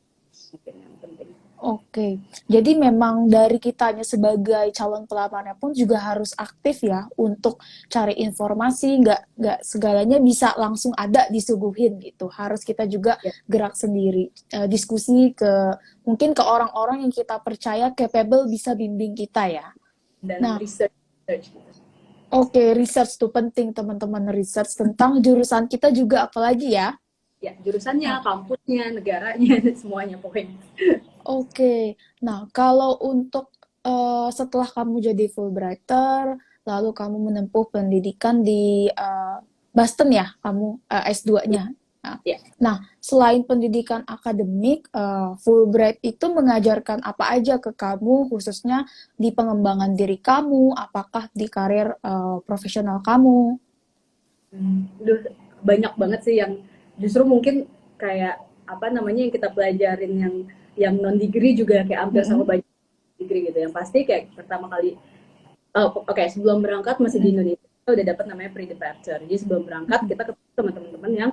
mungkin yang penting. Oke, jadi memang dari kitanya sebagai calon pelamarnya pun juga harus aktif ya untuk cari informasi, nggak segalanya bisa langsung ada disuguhin gitu. Harus kita juga gerak sendiri, diskusi mungkin ke orang-orang yang kita percaya capable bisa bimbing kita ya. Dan research. Oke, research tuh penting teman-teman, research tentang jurusan kita juga apalagi ya. Ya, jurusannya, kampusnya, negaranya, semuanya pokoknya. Oke, nah kalau untuk setelah kamu jadi Fulbrighter, lalu kamu menempuh pendidikan di Boston ya, kamu S2-nya. Nah, selain pendidikan akademik, Fulbright itu mengajarkan apa aja ke kamu, khususnya di pengembangan diri kamu, apakah di karir profesional kamu? Banyak banget sih yang justru mungkin kayak yang kita pelajarin yang non degree juga kayak hampir sama banyak degree gitu. Yang pasti kayak pertama kali sebelum berangkat masih di Indonesia kita udah dapat namanya pre-departure. Jadi sebelum berangkat kita ketemu sama teman-teman yang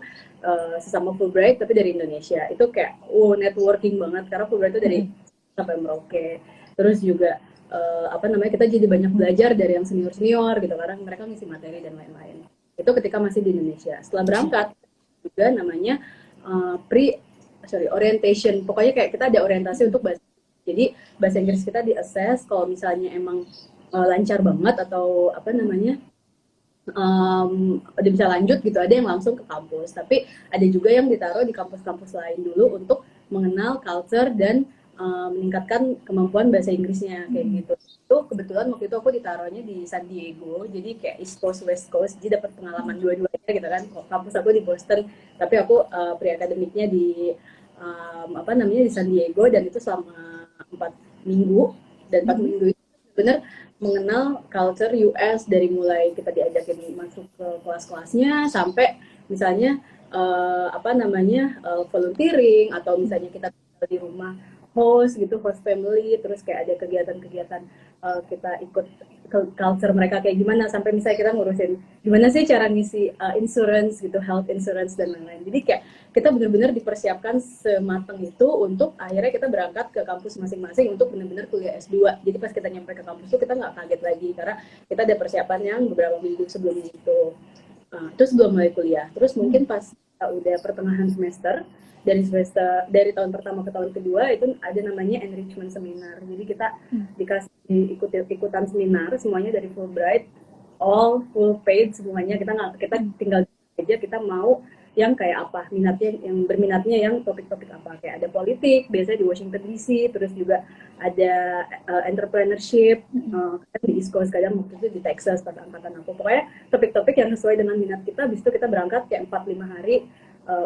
sesama Fulbright tapi dari Indonesia. Itu kayak networking banget karena Fulbright itu dari sampai Merauke. Terus juga kita jadi banyak belajar dari yang senior-senior gitu karena mereka ngisi materi dan lain-lain. Itu ketika masih di Indonesia. Setelah berangkat juga namanya orientation. Pokoknya kayak kita ada orientasi untuk bahasa. Jadi bahasa Inggris kita di-assess kalau misalnya emang lancar banget atau udah bisa lanjut gitu, ada yang langsung ke kampus. Tapi ada juga yang ditaruh di kampus-kampus lain dulu untuk mengenal culture dan meningkatkan kemampuan bahasa Inggrisnya kayak gitu. Itu kebetulan waktu itu aku ditaruhnya di San Diego, jadi kayak East Coast West Coast, jadi dapat pengalaman dua-duanya gitu kan. Kampus aku di Boston, tapi aku pre-akademiknya di apa namanya di San Diego, dan itu selama 4 minggu, dan 4 minggu itu benar mengenal culture US, dari mulai kita diajakin masuk ke kelas-kelasnya sampai misalnya apa namanya volunteering, atau misalnya kita tinggal di rumah host gitu, host family, terus kayak ada kegiatan-kegiatan kita ikut culture mereka kayak gimana, sampai misalnya kita ngurusin gimana sih cara ngisi insurance gitu, health insurance dan lain-lain. Jadi kayak kita benar-benar dipersiapkan sematang itu untuk akhirnya kita berangkat ke kampus masing-masing untuk benar-benar kuliah S2. Jadi pas kita nyampe ke kampus itu kita nggak kaget lagi, karena kita ada persiapan yang beberapa minggu sebelum itu. Terus belum mulai kuliah. Terus mungkin pas udah pertengahan semester, dari tahun pertama ke tahun kedua itu ada namanya enrichment seminar. Jadi kita dikasih ikutan seminar semuanya dari Fulbright, all full paid semuanya. Kita tinggal aja kita mau yang kayak apa, minatnya, yang berminatnya yang topik-topik apa, kayak ada politik biasanya di Washington DC, terus juga ada entrepreneurship di East Coast, kadang waktu itu di Texas pada angkatan aku. Pokoknya topik-topik yang sesuai dengan minat kita. Habis itu kita berangkat kayak 4-5 hari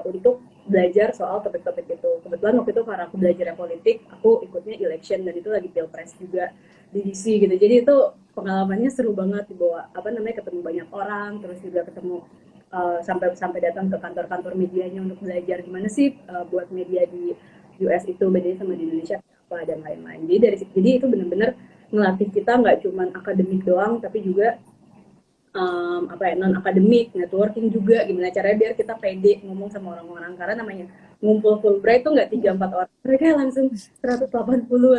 untuk belajar soal topik-topik itu. Kebetulan waktu itu karena aku belajar politik, aku ikutnya election, dan itu lagi pilpres juga di DC gitu. Jadi itu pengalamannya seru banget, dibawa apa namanya, ketemu banyak orang, terus juga ketemu sampai datang ke kantor-kantor medianya untuk belajar gimana sih buat media di US itu bedanya sama di Indonesia apa, dan lain-lain. Jadi itu benar-benar ngelatih kita nggak cuma akademik doang, tapi juga apa ya, non akademik, networking juga, gimana caranya biar kita pede ngomong sama orang-orang, karena namanya ngumpul Fulbright tuh nggak 3-4 orang, mereka langsung 180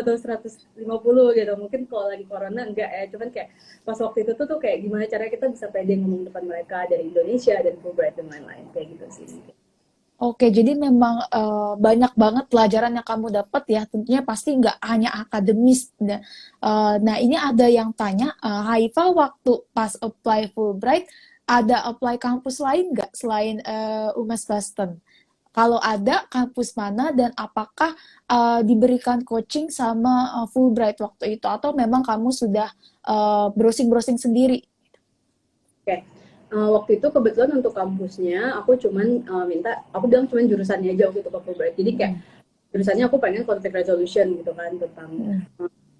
atau 150 gitu. Mungkin kalau lagi corona enggak ya, cuman kayak pas waktu itu tuh kayak gimana caranya kita bisa pede ngomong depan mereka dari Indonesia dan Fulbright dan lain-lain kayak gitu sih. Oke, jadi memang banyak banget pelajaran yang kamu dapat ya, tentunya pasti nggak hanya akademis. Nah, ini ada yang tanya, Haifa waktu pas apply Fulbright, ada apply kampus lain nggak selain UMass Boston? Kalau ada, kampus mana dan apakah diberikan coaching sama Fulbright waktu itu, atau memang kamu sudah browsing-browsing sendiri? Oke. Waktu itu kebetulan untuk kampusnya aku bilang cuman jurusannya aja waktu itu ke Fulbright. Jadi kayak jurusannya aku pengen conflict resolution gitu kan, tentang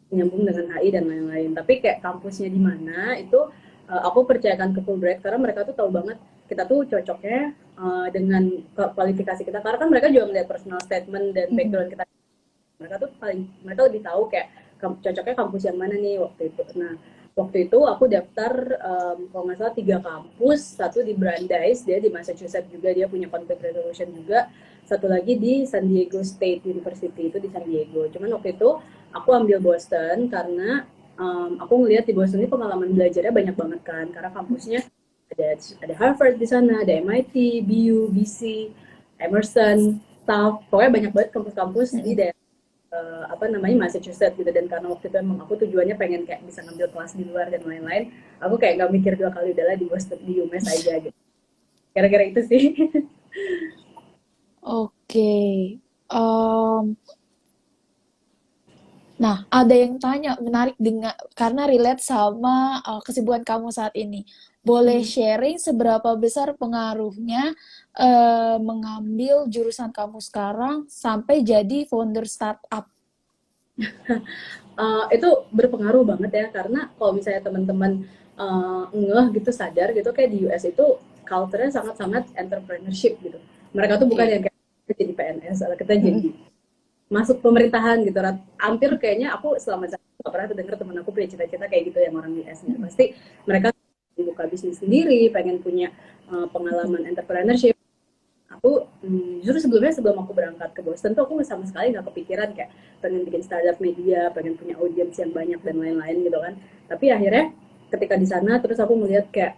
nyambung dengan HI dan lain-lain. Tapi kayak kampusnya di mana itu aku percayakan ke Fulbright, karena mereka tuh tahu banget kita tuh cocoknya dengan kualifikasi kita. Karena kan mereka juga melihat personal statement dan background kita. Mereka lebih tahu kayak cocoknya kampus yang mana nih waktu itu. Nah, waktu itu aku daftar kalau nggak salah 3 kampus, satu di Brandeis, dia di Massachusetts juga, dia punya conflict resolution juga, satu lagi di San Diego State University, itu di San Diego. Cuman waktu itu aku ambil Boston karena aku ngelihat di Boston ini pengalaman belajarnya banyak banget kan, karena kampusnya ada Harvard di sana, ada MIT, BU, BC, Emerson, Tufts, pokoknya banyak banget kampus-kampus di daerah apa namanya Massachusetts gitu. Dan karena waktu itu emang aku tujuannya pengen kayak bisa ngambil kelas di luar dan lain-lain, aku kayak nggak mikir 2 kali, udahlah di Boston, di UMass aja gitu. Kira-kira itu sih. Oke. Nah, ada yang tanya menarik karena relate sama kesibukan kamu saat ini. Boleh sharing seberapa besar pengaruhnya mengambil jurusan kamu sekarang sampai jadi founder startup? Itu berpengaruh banget ya, karena kalau misalnya teman-teman ngeh gitu, sadar gitu, kayak di US itu culture-nya sangat-sangat entrepreneurship gitu. Mereka tuh bukan yang kayak kita jadi PNS atau kita jadi masuk pemerintahan gitu. Hampir kayaknya aku selama saya nggak pernah dengar teman aku punya cita-cita kayak gitu yang orang US-nya. Pasti mereka buka bisnis sendiri, pengen punya pengalaman entrepreneurship. Aku justru sebelum aku berangkat ke Boston tuh aku sama sekali nggak kepikiran kayak pengen bikin startup media, pengen punya audiens yang banyak dan lain-lain gitu kan. Tapi akhirnya ketika di sana terus aku melihat kayak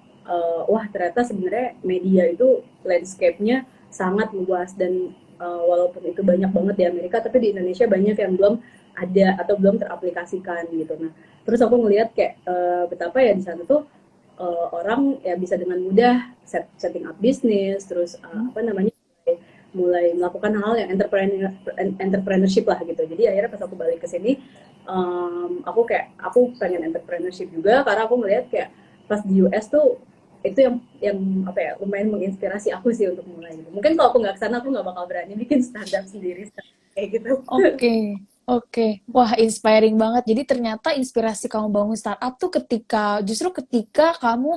wah, ternyata sebenarnya media itu landscape-nya sangat luas, dan walaupun itu banyak banget di Amerika, tapi di Indonesia banyak yang belum ada atau belum teraplikasikan gitu. Nah, terus aku ngelihat kayak betapa ya di sana tuh orang ya bisa dengan mudah setting up bisnis, terus apa namanya, mulai melakukan hal yang entrepreneurship lah gitu. Jadi akhirnya pas aku balik ke sini, aku pengen entrepreneurship juga karena aku ngeliat kayak pas di US tuh itu yang apa ya, lumayan menginspirasi aku sih untuk mulai gitu. Mungkin kalau aku nggak kesana aku nggak bakal berani bikin startup sendiri kayak gitu. Oke, oke. Wah, inspiring banget. Jadi ternyata inspirasi kamu bangun startup tuh justru ketika kamu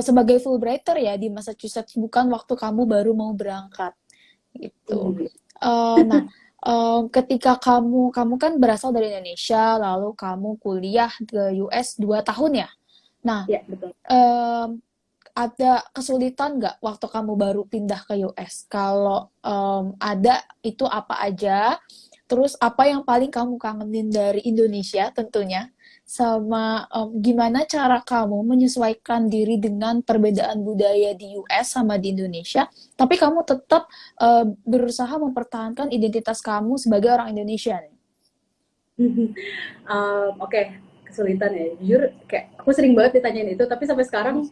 sebagai Fulbrighter ya di Massachusetts, bukan waktu kamu baru mau berangkat gitu. Iya. Nah, ketika kamu kan berasal dari Indonesia, lalu kamu kuliah ke US 2 tahun ya. Nah, Ya, betul. ada kesulitan nggak waktu kamu baru pindah ke US? Kalau ada, itu apa aja? Terus apa yang paling kamu kangenin dari Indonesia tentunya? Sama gimana cara kamu menyesuaikan diri dengan perbedaan budaya di US sama di Indonesia, tapi kamu tetap berusaha mempertahankan identitas kamu sebagai orang Indonesia nih. Oke, kesulitan ya. Jujur kayak aku sering banget ditanyain itu, tapi sampai sekarang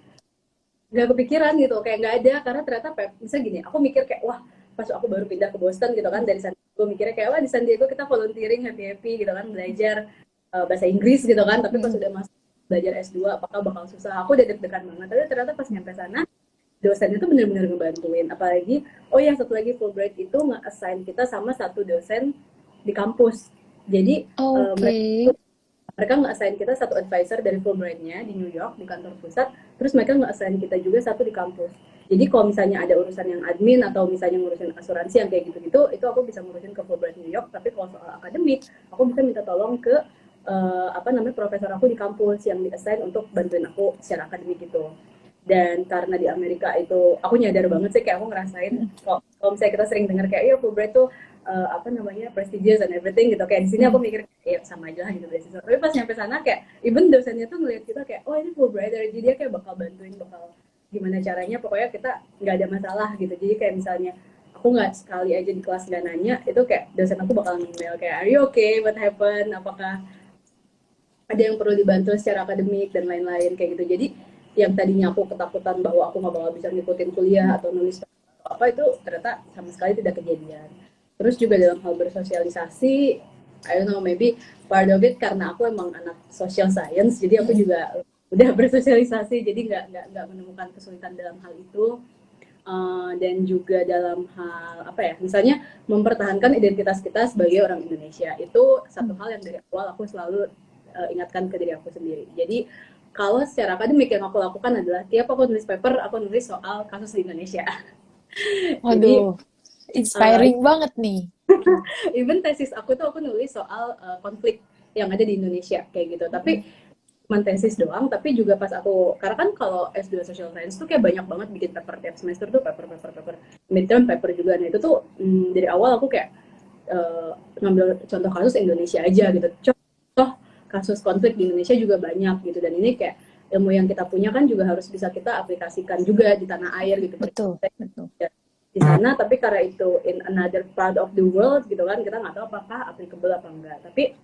nggak kepikiran gitu, kayak nggak ada. Karena ternyata misalnya gini, aku mikir kayak wah, pas aku baru pindah ke Boston gitu kan dari San Diego, mikirnya kayak wah di San Diego kita volunteering happy happy gitu kan, belajar bahasa Inggris gitu kan. Tapi pas udah masuk belajar S2 apakah bakal susah, aku udah deg-degan banget. Tapi ternyata pas nyampe sana dosennya tuh bener-bener ngebantuin. Apalagi oh ya, satu lagi Fulbright itu nge-assign kita sama satu dosen di kampus. Jadi Oke. mereka nge-assign kita satu advisor dari Fulbright-nya di New York di kantor pusat, terus mereka nge-assign kita juga satu di kampus. Jadi kalau misalnya ada urusan yang admin atau misalnya ngurusin asuransi yang kayak gitu-gitu, itu aku bisa ngurusin ke Fulbright New York. Tapi kalau soal akademik, aku bisa minta tolong ke profesor aku di kampus yang di-assign untuk bantuin aku secara akademik gitu. Dan karena di Amerika itu aku nyadar banget sih, kayak aku ngerasain kalau misalnya kita sering dengar kayak Fulbright tuh prestigious and everything gitu, kayak di sini aku mikir kayak sama aja lah gitu beasiswa. Tapi pas nyampe sana kayak even dosennya tuh ngeliat kita kayak oh ini Fulbrighter, jadi dia kayak bakal bantuin, bakal gimana caranya, pokoknya kita nggak ada masalah gitu. Jadi kayak misalnya aku nggak sekali aja di kelas nggak nanya, itu kayak dosen aku bakal email kayak are you okay, what happened, apakah ada yang perlu dibantu secara akademik dan lain-lain kayak gitu. Jadi yang tadinya aku ketakutan bahwa aku nggak bakal bisa ngikutin kuliah atau nulis atau apa, itu ternyata sama sekali tidak kejadian. Terus juga dalam hal bersosialisasi, I don't know, maybe part of it karena aku emang anak social science, jadi aku juga udah bersosialisasi, jadi nggak menemukan kesulitan dalam hal itu. Dan juga dalam hal apa ya, misalnya mempertahankan identitas kita sebagai orang Indonesia, itu satu hal yang dari awal aku selalu ingatkan ke diri aku sendiri. Jadi kalau secara akademik yang aku lakukan adalah tiap aku nulis paper, aku nulis soal kasus di Indonesia. Jadi Waduh, inspiring banget nih. even tesis aku tuh aku nulis soal konflik yang ada di Indonesia kayak gitu. Tapi cuma tesis doang, tapi juga pas aku, karena kan kalau S2 Social Science tuh kayak banyak banget bikin paper tiap semester tuh, paper midterm paper juga. Nah itu tuh dari awal aku kayak ngambil contoh kasus Indonesia aja gitu. Contoh kasus konflik di Indonesia juga banyak gitu, dan ini kayak ilmu yang kita punya kan juga harus bisa kita aplikasikan juga di tanah air gitu. Betul. Di sana, tapi karena itu in another part of the world gitu kan, kita nggak tahu apakah applicable apa enggak. Tapi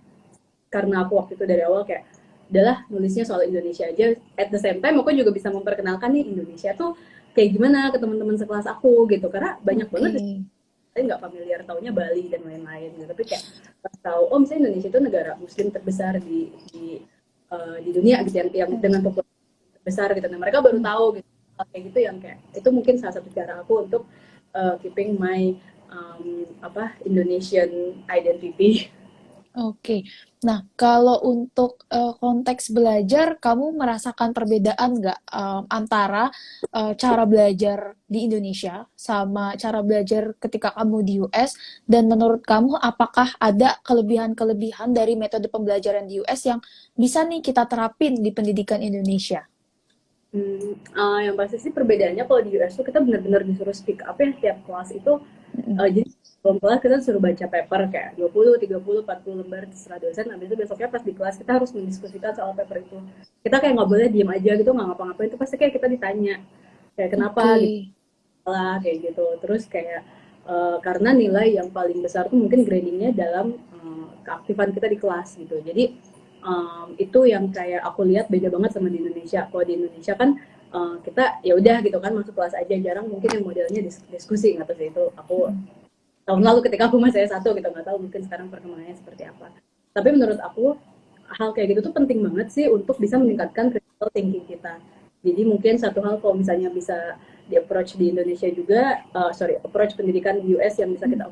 karena aku waktu itu dari awal kayak adalah nulisnya soal Indonesia aja, at the same time aku juga bisa memperkenalkan nih Indonesia tuh kayak gimana ke teman-teman sekelas aku gitu, karena banyak banget saya nggak familiar, taunya Bali dan lain-lain gitu. Tapi kayak pas tahu oh misalnya Indonesia itu negara muslim terbesar di dunia gitu, yang dengan populasi terbesar gitu, nah mereka baru tahu gitu kayak gitu, yang kayak itu mungkin salah satu cara aku untuk keeping my Indonesian identity. Oke. Nah, kalau untuk konteks belajar, kamu merasakan perbedaan nggak antara cara belajar di Indonesia sama cara belajar ketika kamu di US? Dan menurut kamu, apakah ada kelebihan-kelebihan dari metode pembelajaran di US yang bisa nih kita terapin di pendidikan Indonesia? Yang pasti sih perbedaannya kalau di US tuh kita benar-benar disuruh speak up ya tiap kelas itu. Jadi sebelum kelas kita suruh baca paper kayak 20, 30, 40 lembar terserah dosen. Habis itu besoknya pas di kelas kita harus mendiskusikan soal paper itu. Kita kayak nggak boleh diem aja gitu, nggak ngapa-ngapain. Itu pasti kayak kita ditanya kayak kenapa gitu lah kayak gitu. Terus kayak karena nilai yang paling besar tuh mungkin gradingnya dalam keaktifan kita di kelas gitu. Jadi itu yang kayak aku lihat beda banget sama di Indonesia. Kalau di Indonesia kan kita ya udah gitu kan masuk kelas aja, jarang mungkin yang modelnya diskusi, nggak tahu sih, itu aku tahun lalu ketika aku masih S1 gitu, nggak tahu mungkin sekarang perkembangannya seperti apa. Tapi menurut aku hal kayak gitu tuh penting banget sih untuk bisa meningkatkan critical thinking kita. Jadi mungkin satu hal kalau misalnya bisa di approach di Indonesia juga, approach pendidikan di US yang bisa kita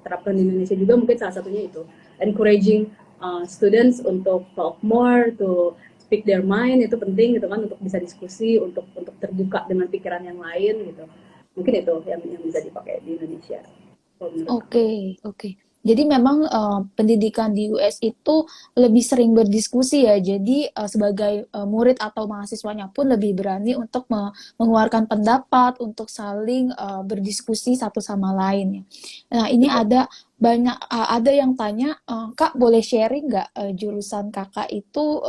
terapkan di Indonesia juga, mungkin salah satunya itu encouraging students untuk talk more, to speak their mind, itu penting gitu kan, untuk bisa diskusi, untuk terbuka dengan pikiran yang lain gitu. Mungkin itu yang bisa dipakai di Indonesia. Oke, oke. Jadi memang pendidikan di US itu lebih sering berdiskusi ya. Jadi sebagai murid atau mahasiswanya pun lebih berani untuk mengeluarkan pendapat, untuk saling berdiskusi satu sama lain ya. Nah, ini ada banyak ada yang tanya, Kak boleh sharing nggak jurusan Kakak itu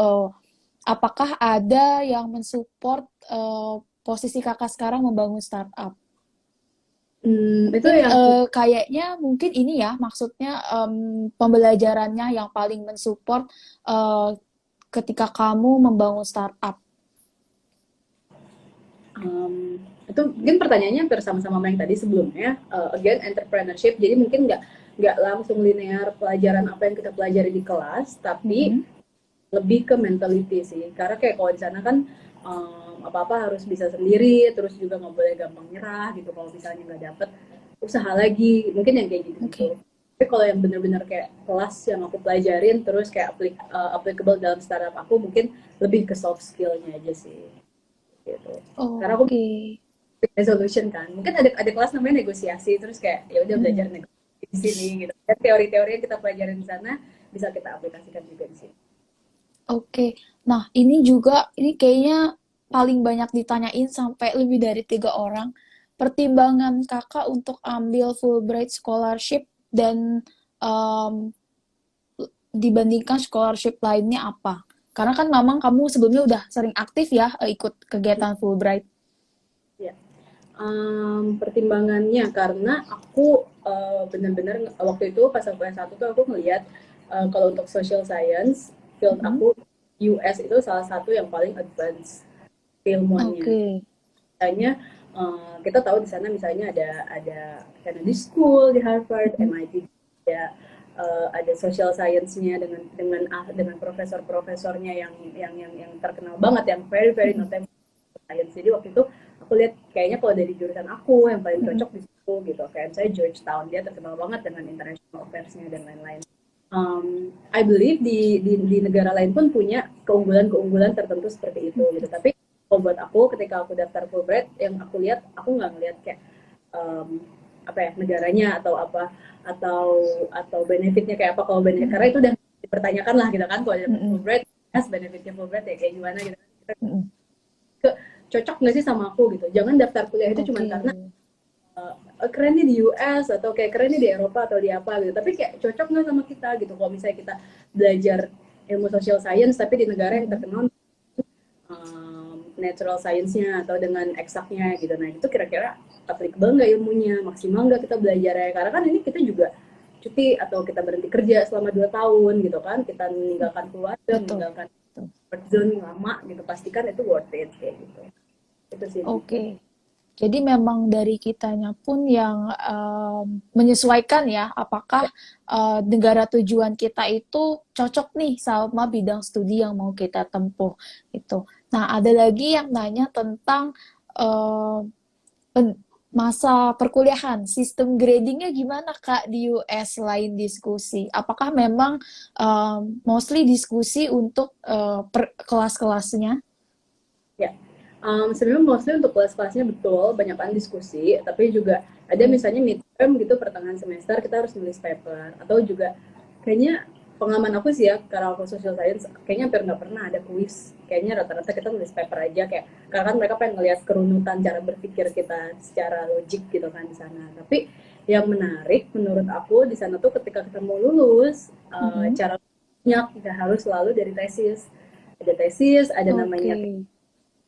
apakah ada yang mensupport posisi Kakak sekarang membangun startup? Itu Mungkin yang kayaknya mungkin ini ya maksudnya pembelajarannya yang paling mensupport ketika kamu membangun startup. Itu mungkin pertanyaannya hampir sama-sama sama yang tadi sebelumnya. Again, entrepreneurship. Jadi mungkin nggak langsung linear pelajaran apa yang kita pelajari di kelas, tapi lebih ke mentality sih. Karena kayak kalau di sana kan apa-apa harus bisa sendiri, terus juga nggak boleh gampang nyerah gitu. Kalau misalnya nggak dapet, usaha lagi. Mungkin yang kayak gitu. Oke. Tapi kalau yang bener-bener kayak kelas yang aku pelajarin, terus kayak applicable dalam startup aku, mungkin lebih ke soft skill-nya aja sih. Gitu. Karena aku Oke. resolution kan, mungkin ada kelas namanya negosiasi, terus kayak ya udah belajar negosiasi di sini gitu. Dan teori-teori yang kita pelajarin di sana bisa kita aplikasikan juga di sini. Oke. Nah, ini juga ini kayaknya paling banyak ditanyain sampai lebih dari 3 orang. Pertimbangan Kakak untuk ambil Fulbright scholarship dan em, dibandingkan scholarship lainnya apa? Karena kan memang kamu sebelumnya udah sering aktif ya ikut kegiatan Fulbright. Ya. Pertimbangannya karena aku benar-benar waktu itu pas aku S1 tuh aku ngelihat kalau untuk social science field aku US itu salah satu yang paling advance keilmuannya. Oke. Misalnya kita tahu di sana misalnya ada Kennedy School di Harvard, MIT, ya ada social science-nya dengan profesor-profesornya yang terkenal banget, yang very very notable science. Jadi waktu itu aku lihat kayaknya kalau dari jurusan aku yang paling cocok di situ gitu. Kayak misalnya Georgetown, dia terkenal banget dengan international affairs-nya dan lain-lain. I believe di negara lain pun punya keunggulan-keunggulan tertentu seperti itu gitu. Tapi kalau buat aku ketika aku daftar Fulbright, yang aku lihat, aku nggak ngelihat kayak apa ya negaranya atau apa atau benefitnya kayak apa. Kalau benefit karena itu udah dipertanyakan lah gitu kan, kalau ada Fulbright, benefitnya Fulbright ya kayak gimana gitu. Cocok nggak sih sama aku gitu. Jangan daftar kuliah itu cuma karena kerennya di US atau kayak kerennya di Eropa atau di apa gitu, tapi kayak cocok nggak sama kita gitu. Kalau misalnya kita belajar ilmu social science tapi di negara yang terkenal natural science-nya atau dengan eksaknya gitu, nah itu kira-kira applicable nggak ilmunya, maksimal nggak kita belajarnya. Karena kan ini kita juga cuti atau kita berhenti kerja selama 2 tahun gitu kan, kita meninggalkan keluarga, meninggalkan comfort zone lama gitu, pastikan itu worth it kayak gitu. Itu sih. Oke. Jadi memang dari kitanya pun yang menyesuaikan ya, apakah negara tujuan kita itu cocok nih sama bidang studi yang mau kita tempuh itu. Nah, ada lagi yang nanya tentang masa perkuliahan, sistem gradingnya gimana Kak di US selain diskusi? Apakah memang mostly diskusi untuk kelas-kelasnya? Ya, sebenarnya mostly untuk kelas-kelasnya betul, banyakan diskusi, tapi juga ada misalnya midterm gitu pertengahan semester kita harus nulis paper, atau juga kayaknya pengalaman aku sih ya, karena aku social science, kayaknya hampir nggak pernah ada kuis, kayaknya rata-rata kita nulis paper aja kayak, karena kan mereka pengen ngeliat kerunutan cara berpikir kita secara logik gitu kan di sana. Tapi yang menarik menurut aku di sana tuh ketika kita mau lulus, cara nggak harus selalu dari tesis, ada tesis, ada namanya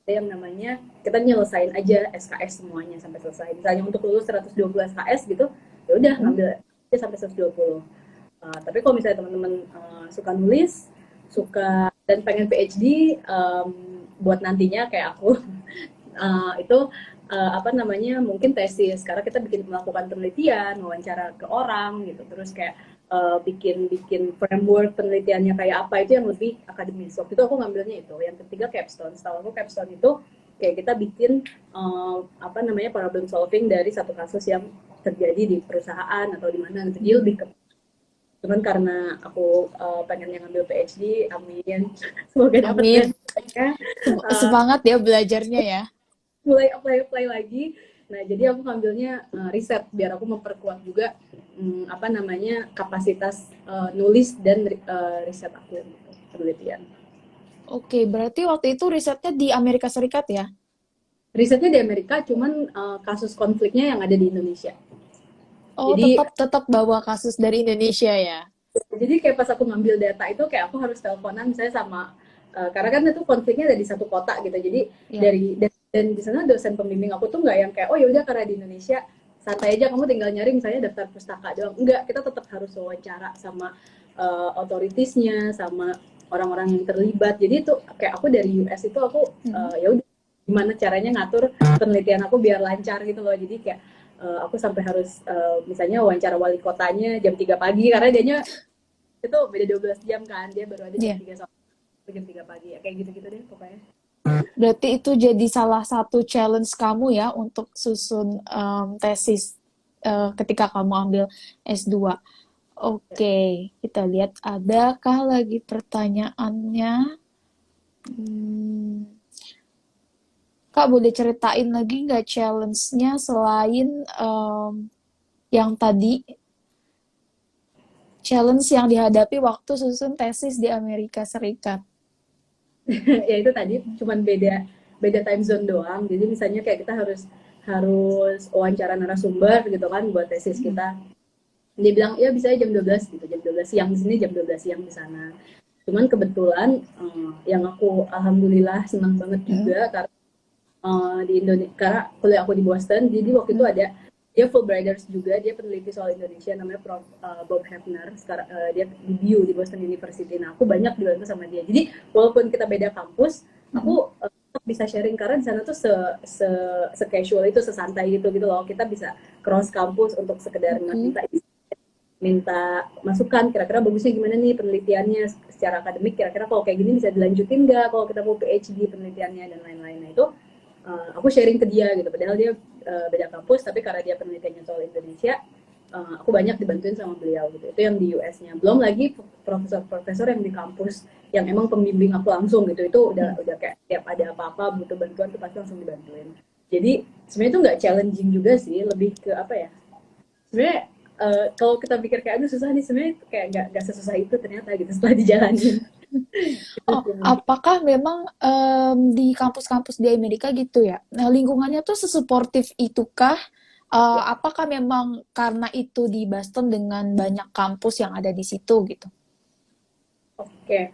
yang namanya kita nyelesain aja SKS semuanya sampai selesai. Misalnya untuk lulus 120 SKS gitu, ya udah ngambil aja sampai 120. Tapi kalau misalnya teman-teman suka nulis, suka dan pengen PhD buat nantinya kayak aku, itu apa namanya, mungkin tesis, karena kita melakukan penelitian, wawancara ke orang gitu, terus kayak bikin framework penelitiannya kayak apa, itu yang lebih akademis. Waktu itu aku ngambilnya itu. Yang ketiga capstone. Setahu aku capstone itu kayak kita bikin apa namanya, problem solving dari satu kasus yang terjadi di perusahaan atau di mana gitu. Jadi lebih ke, cuman karena aku pengen yang ngambil PhD, amin, semoga dapat Amin. ya. Semangat ya belajarnya ya. Mulai apply lagi. Nah, jadi aku ngambilnya riset biar aku memperkuat juga apa namanya, kapasitas nulis dan riset aku gitu, penelitian. Oke, berarti waktu itu risetnya di Amerika Serikat ya? Risetnya di Amerika, cuman kasus konfliknya yang ada di Indonesia. Oh, Jadi tetap bawa kasus dari Indonesia ya? kayak pas aku ngambil data itu kayak aku harus teleponan misalnya sama karena kan itu konfliknya ada di satu kota gitu. Jadi Iya. dan di sana dosen pembimbing aku tuh nggak yang kayak oh yaudah karena di Indonesia santai aja kamu tinggal nyari misalnya daftar pustaka doang. Enggak, kita tetap harus wawancara sama authorities-nya, sama orang-orang yang terlibat. Jadi itu kayak aku dari US itu aku ya udah gimana caranya ngatur penelitian aku biar lancar gitu loh. Jadi kayak aku sampai harus misalnya wawancara wali kotanya jam 3 pagi karena dianya itu beda 12 jam kan, dia baru ada jam Iya. 3 sore, jam 3 pagi ya, kayak gitu-gitu deh pokoknya. Berarti itu jadi salah satu challenge kamu ya untuk susun tesis ketika kamu ambil S2. Oke, kita lihat adakah lagi pertanyaannya? Hmm, Kak, boleh ceritain lagi nggak challenge-nya selain yang tadi, challenge yang dihadapi waktu susun tesis di Amerika Serikat? Ya itu tadi cuman beda time zone doang. Jadi misalnya kayak kita harus wawancara narasumber gitu kan buat tesis kita. Dia bilang ya bisa jam 12 gitu, jam 12 siang di sini, jam 12 siang di sana. Cuman kebetulan yang aku alhamdulillah senang banget juga karena di Indonesia, karena kuliah aku di Boston, jadi waktu itu ada dia Fulbrighters juga, dia peneliti soal Indonesia, namanya Prof. Bob Hefner. Sekarang dia di BU di Boston University. Nah, aku banyak dibantu sama dia. Jadi walaupun kita beda kampus, aku tetap bisa sharing karena di sana tuh se casual itu, sesantai gitu gitu loh. Kita bisa cross kampus untuk sekedar minta masukan, kira-kira bagusnya gimana nih penelitiannya secara akademik, kira-kira kalau kayak gini bisa dilanjutin nggak kalau kita mau PhD penelitiannya dan lain-lain. Nah itu aku sharing ke dia gitu, padahal dia beda kampus, tapi karena dia penelitiannya soal Indonesia, aku banyak dibantuin sama beliau gitu. Itu yang di US-nya. Belum lagi profesor-profesor yang di kampus yang emang pembimbing aku langsung gitu. Itu udah kayak tiap ada apa-apa butuh bantuan tuh pasti langsung dibantuin. Jadi sebenarnya itu nggak challenging juga sih, lebih ke apa ya? Sebenarnya kalau kita pikir kayak aduh susah nih, sebenarnya kayak nggak sesusah itu ternyata gitu setelah dijalanin. Oh, apakah memang di kampus-kampus di Amerika gitu ya? Nah, lingkungannya tuh sesuportif itukah? Apakah memang karena itu di Boston dengan banyak kampus yang ada di situ gitu? Oke,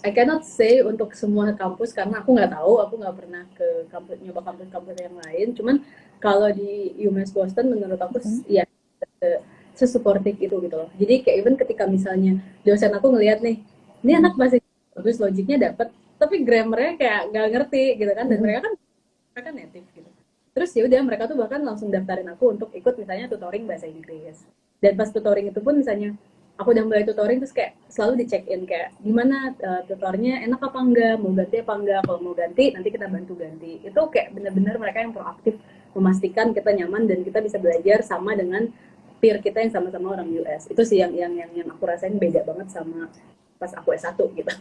I cannot say untuk semua kampus karena aku nggak tahu, aku nggak pernah ke kampus nyoba kampus-kampus yang lain. Cuman kalau di UMass Boston menurut aku ya sesuportif itu gitu loh. Jadi kayak even ketika misalnya dosen aku ngelihat nih, ini anak bahasa bagus, logiknya dapet, tapi grammarnya kayak nggak ngerti gitu kan, dan mereka native gitu. Terus ya udah mereka tuh bahkan langsung daftarin aku untuk ikut misalnya tutoring bahasa Inggris. Dan pas tutoring itu pun misalnya aku udah mulai tutoring terus kayak selalu dicek in kayak gimana tutornya enak apa enggak, mau ganti apa enggak, kalau mau ganti nanti kita bantu ganti. Itu kayak bener-bener mereka yang proaktif memastikan kita nyaman dan kita bisa belajar sama dengan peer kita yang sama-sama orang US. Itu sih yang aku rasain beda banget sama pas aku S1 gitu.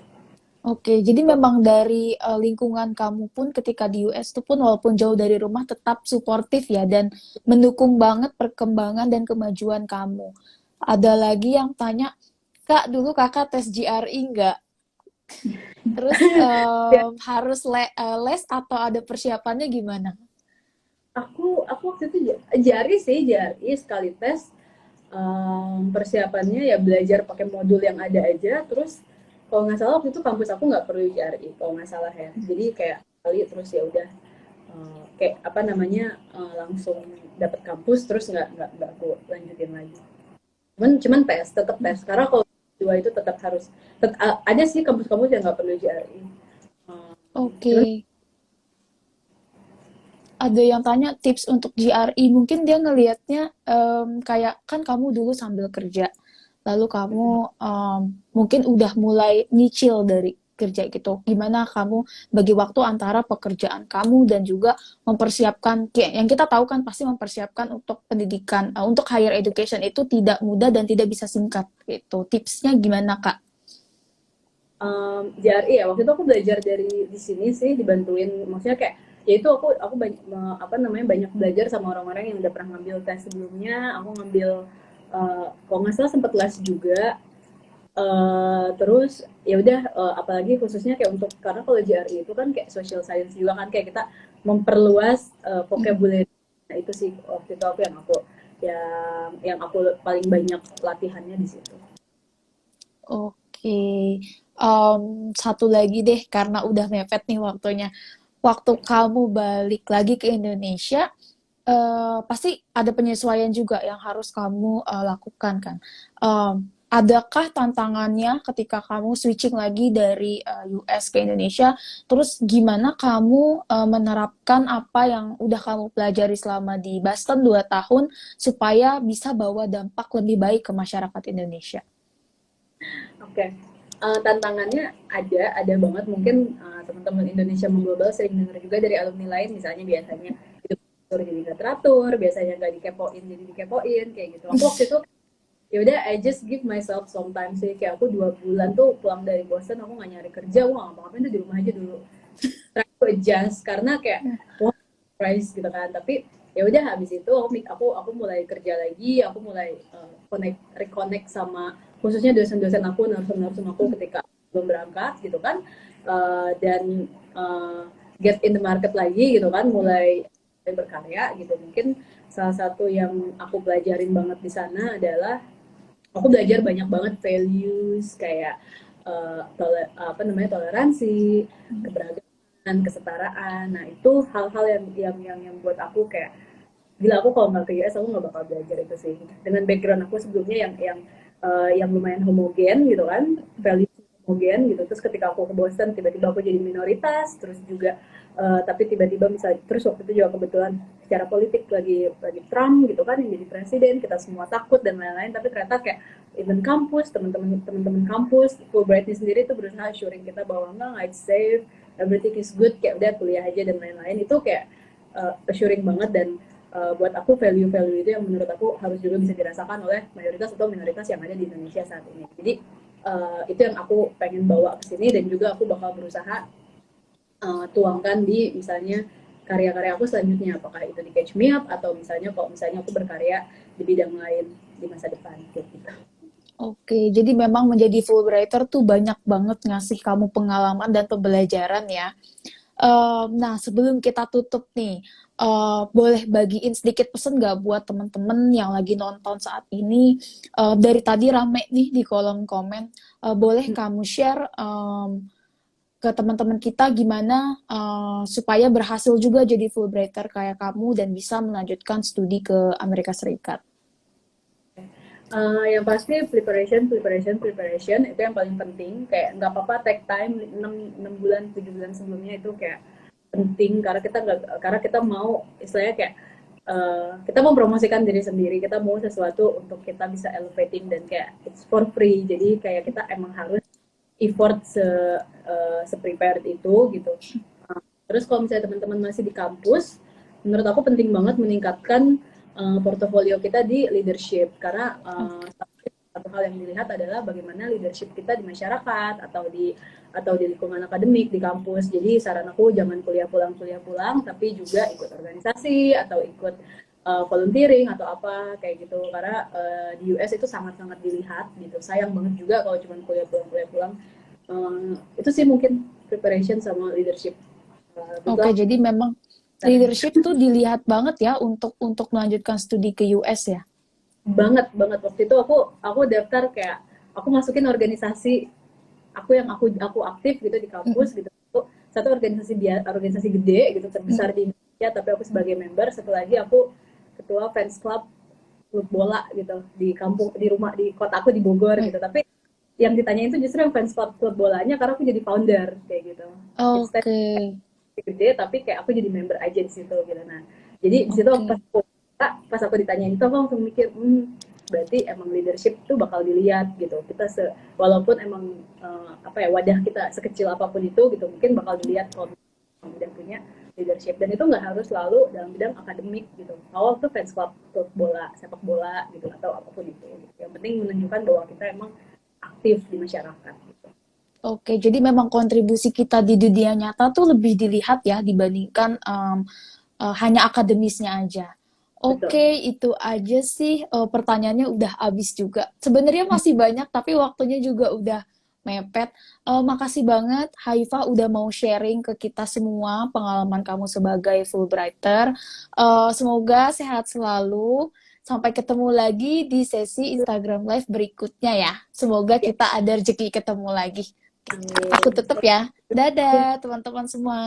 Oke, jadi memang dari lingkungan kamu pun ketika di US itu pun walaupun jauh dari rumah tetap suportif ya dan mendukung banget perkembangan dan kemajuan kamu. Ada lagi yang tanya, Kak, dulu kakak tes GRE nggak? Terus harus les atau ada persiapannya gimana? Aku waktu itu jari sekali tes, persiapannya ya belajar pakai modul yang ada aja. Terus kalau nggak salah waktu itu kampus aku nggak perlu JRI kalau nggak salah ya, jadi kayak kali terus ya udah kayak apa namanya langsung dapat kampus terus nggak aku lanjutin lagi. Cuman tetap tes karena kalau dua itu tetap harus ada sih kampus-kampus yang nggak perlu JRI. Oke. ada yang tanya tips untuk GRE. Mungkin dia ngelihatnya kayak kan kamu dulu sambil kerja, lalu kamu mungkin udah mulai nyicil dari kerja gitu. Gimana kamu bagi waktu antara pekerjaan kamu dan juga mempersiapkan, kayak yang kita tahu kan pasti mempersiapkan untuk pendidikan, untuk higher education itu tidak mudah dan tidak bisa singkat gitu. Tipsnya gimana, Kak? JRE ya, waktu itu aku belajar dari di sini sih, dibantuin, maksudnya kayak ya itu aku banyak banyak belajar sama orang-orang yang udah pernah ngambil tes sebelumnya. Aku ngambil kalau nggak salah sempat les juga. Terus ya udah, apalagi khususnya kayak untuk, karena kalau JRE itu kan kayak social science juga kan, kayak kita memperluas vocabulary. Nah itu sih waktu itu yang aku paling banyak latihannya di situ. Oke, satu lagi deh karena udah mepet nih waktunya. Waktu kamu balik lagi ke Indonesia, pasti ada penyesuaian juga yang harus kamu lakukan kan. Adakah tantangannya ketika kamu switching lagi dari US ke Indonesia? Terus gimana kamu menerapkan apa yang udah kamu pelajari selama di Boston 2 tahun supaya bisa bawa dampak lebih baik ke masyarakat Indonesia? Oke. Tantangannya ada banget. Mungkin teman-teman Indonesia Mengglobal sering dengar juga dari alumni lain, misalnya biasanya hidup teratur jadi nggak teratur, biasanya nggak dikepoin jadi dikepoin, kayak gitu. Aku waktu itu ya udah, I just give myself some time sih, kayak aku 2 bulan tuh pulang dari Boston, aku nggak nyari kerja, aku nggak ngapa-ngapain tuh, di rumah aja dulu, try to adjust, karena kayak wah, price gitu kan. Tapi ya udah, habis itu aku mulai kerja lagi, aku mulai reconnect sama khususnya dosen-dosen aku, narasum-narasum aku ketika belum berangkat gitu kan. Dan get in the market lagi gitu kan, mulai berkarya gitu. Mungkin salah satu yang aku pelajarin banget di sana adalah aku belajar banyak banget values kayak toleransi, keberagaman, kesetaraan. Nah itu hal-hal yang buat aku kayak gila, aku kalau nggak ke US aku nggak bakal belajar itu sih. Dengan background aku sebelumnya yang lumayan homogen gitu kan, value homogen gitu. Terus ketika aku ke Boston tiba-tiba aku jadi minoritas, terus juga tapi tiba-tiba misalnya, terus waktu itu juga kebetulan secara politik lagi Trump gitu kan yang jadi presiden, kita semua takut dan lain-lain. Tapi ternyata kayak even kampus, teman-teman kampus Fulbright sendiri itu berusaha assuring kita bahwa enggak, it's safe, everything is good, kayak udah kuliah aja dan lain-lain. Itu kayak assuring banget. Dan buat aku value-value itu yang menurut aku harus juga bisa dirasakan oleh mayoritas atau minoritas yang ada di Indonesia saat ini. Jadi itu yang aku pengen bawa ke sini, dan juga aku bakal berusaha tuangkan di misalnya karya-karya aku selanjutnya, apakah itu di Catch Me Up atau misalnya kalau misalnya aku berkarya di bidang lain di masa depan gitu. Oke, jadi memang menjadi Fulbrighter tuh banyak banget ngasih kamu pengalaman dan pembelajaran ya. Nah, sebelum kita tutup nih, boleh bagiin sedikit pesan nggak buat teman-teman yang lagi nonton saat ini? Dari tadi rame nih di kolom komen. Boleh kamu share ke teman-teman kita gimana supaya berhasil juga jadi Fulbrighter kayak kamu dan bisa melanjutkan studi ke Amerika Serikat? Yang pasti preparation itu yang paling penting. Kayak nggak apa-apa take time 6 bulan 7 bulan sebelumnya, itu kayak penting karena kita mau istilahnya kayak kita mau promosikan diri sendiri, kita mau sesuatu untuk kita bisa elevating dan kayak it's for free. Jadi kayak kita emang harus effort se-prepared itu gitu. Terus kalau misalnya teman-teman masih di kampus, menurut aku penting banget meningkatkan portofolio kita di leadership, karena satu hal yang dilihat adalah bagaimana leadership kita di masyarakat atau di lingkungan akademik di kampus. Jadi saran aku jangan kuliah pulang, tapi juga ikut organisasi atau ikut volunteering atau apa kayak gitu, karena di US itu sangat-sangat dilihat gitu. Sayang banget juga kalau cuma kuliah pulang. Itu sih mungkin preparation sama leadership. Oke, jadi memang leadership tuh dilihat banget ya untuk melanjutkan studi ke US ya. Banget. Waktu itu aku daftar, kayak aku masukin organisasi aku aktif gitu di kampus gitu. Satu organisasi gede gitu, terbesar di Indonesia, tapi aku sebagai member. Satu lagi aku ketua fans club klub bola gitu di kota aku di Bogor gitu. Tapi yang ditanyain itu justru yang fans club bolanya, karena aku jadi founder kayak gitu. Oke. gede tapi kayak aku jadi member aja di situ gitu. Nah, jadi di situ Oke. pas aku ditanyain itu aku langsung mikir, berarti emang leadership tuh bakal dilihat gitu. Kita walaupun emang apa ya, wadah kita sekecil apapun itu gitu, mungkin bakal dilihat kalau udah punya leadership. Dan itu nggak harus selalu dalam bidang akademik gitu. Kalau tuh fans klub bola, sepak bola gitu, atau apapun itu gitu. Yang penting menunjukkan bahwa kita emang aktif di masyarakat gitu. Oke, jadi memang kontribusi kita di dunia nyata tuh lebih dilihat ya dibandingkan hanya akademisnya aja. Betul. Oke, itu aja sih pertanyaannya udah habis juga. Sebenarnya masih banyak tapi waktunya juga udah mepet. Makasih banget Haifa udah mau sharing ke kita semua pengalaman kamu sebagai Fulbrighter. Semoga sehat selalu. Sampai ketemu lagi di sesi Instagram Live berikutnya ya. Semoga Ya. kita ada rezeki ketemu lagi. Aku Amin. tutup ya. Dadah teman-teman semua.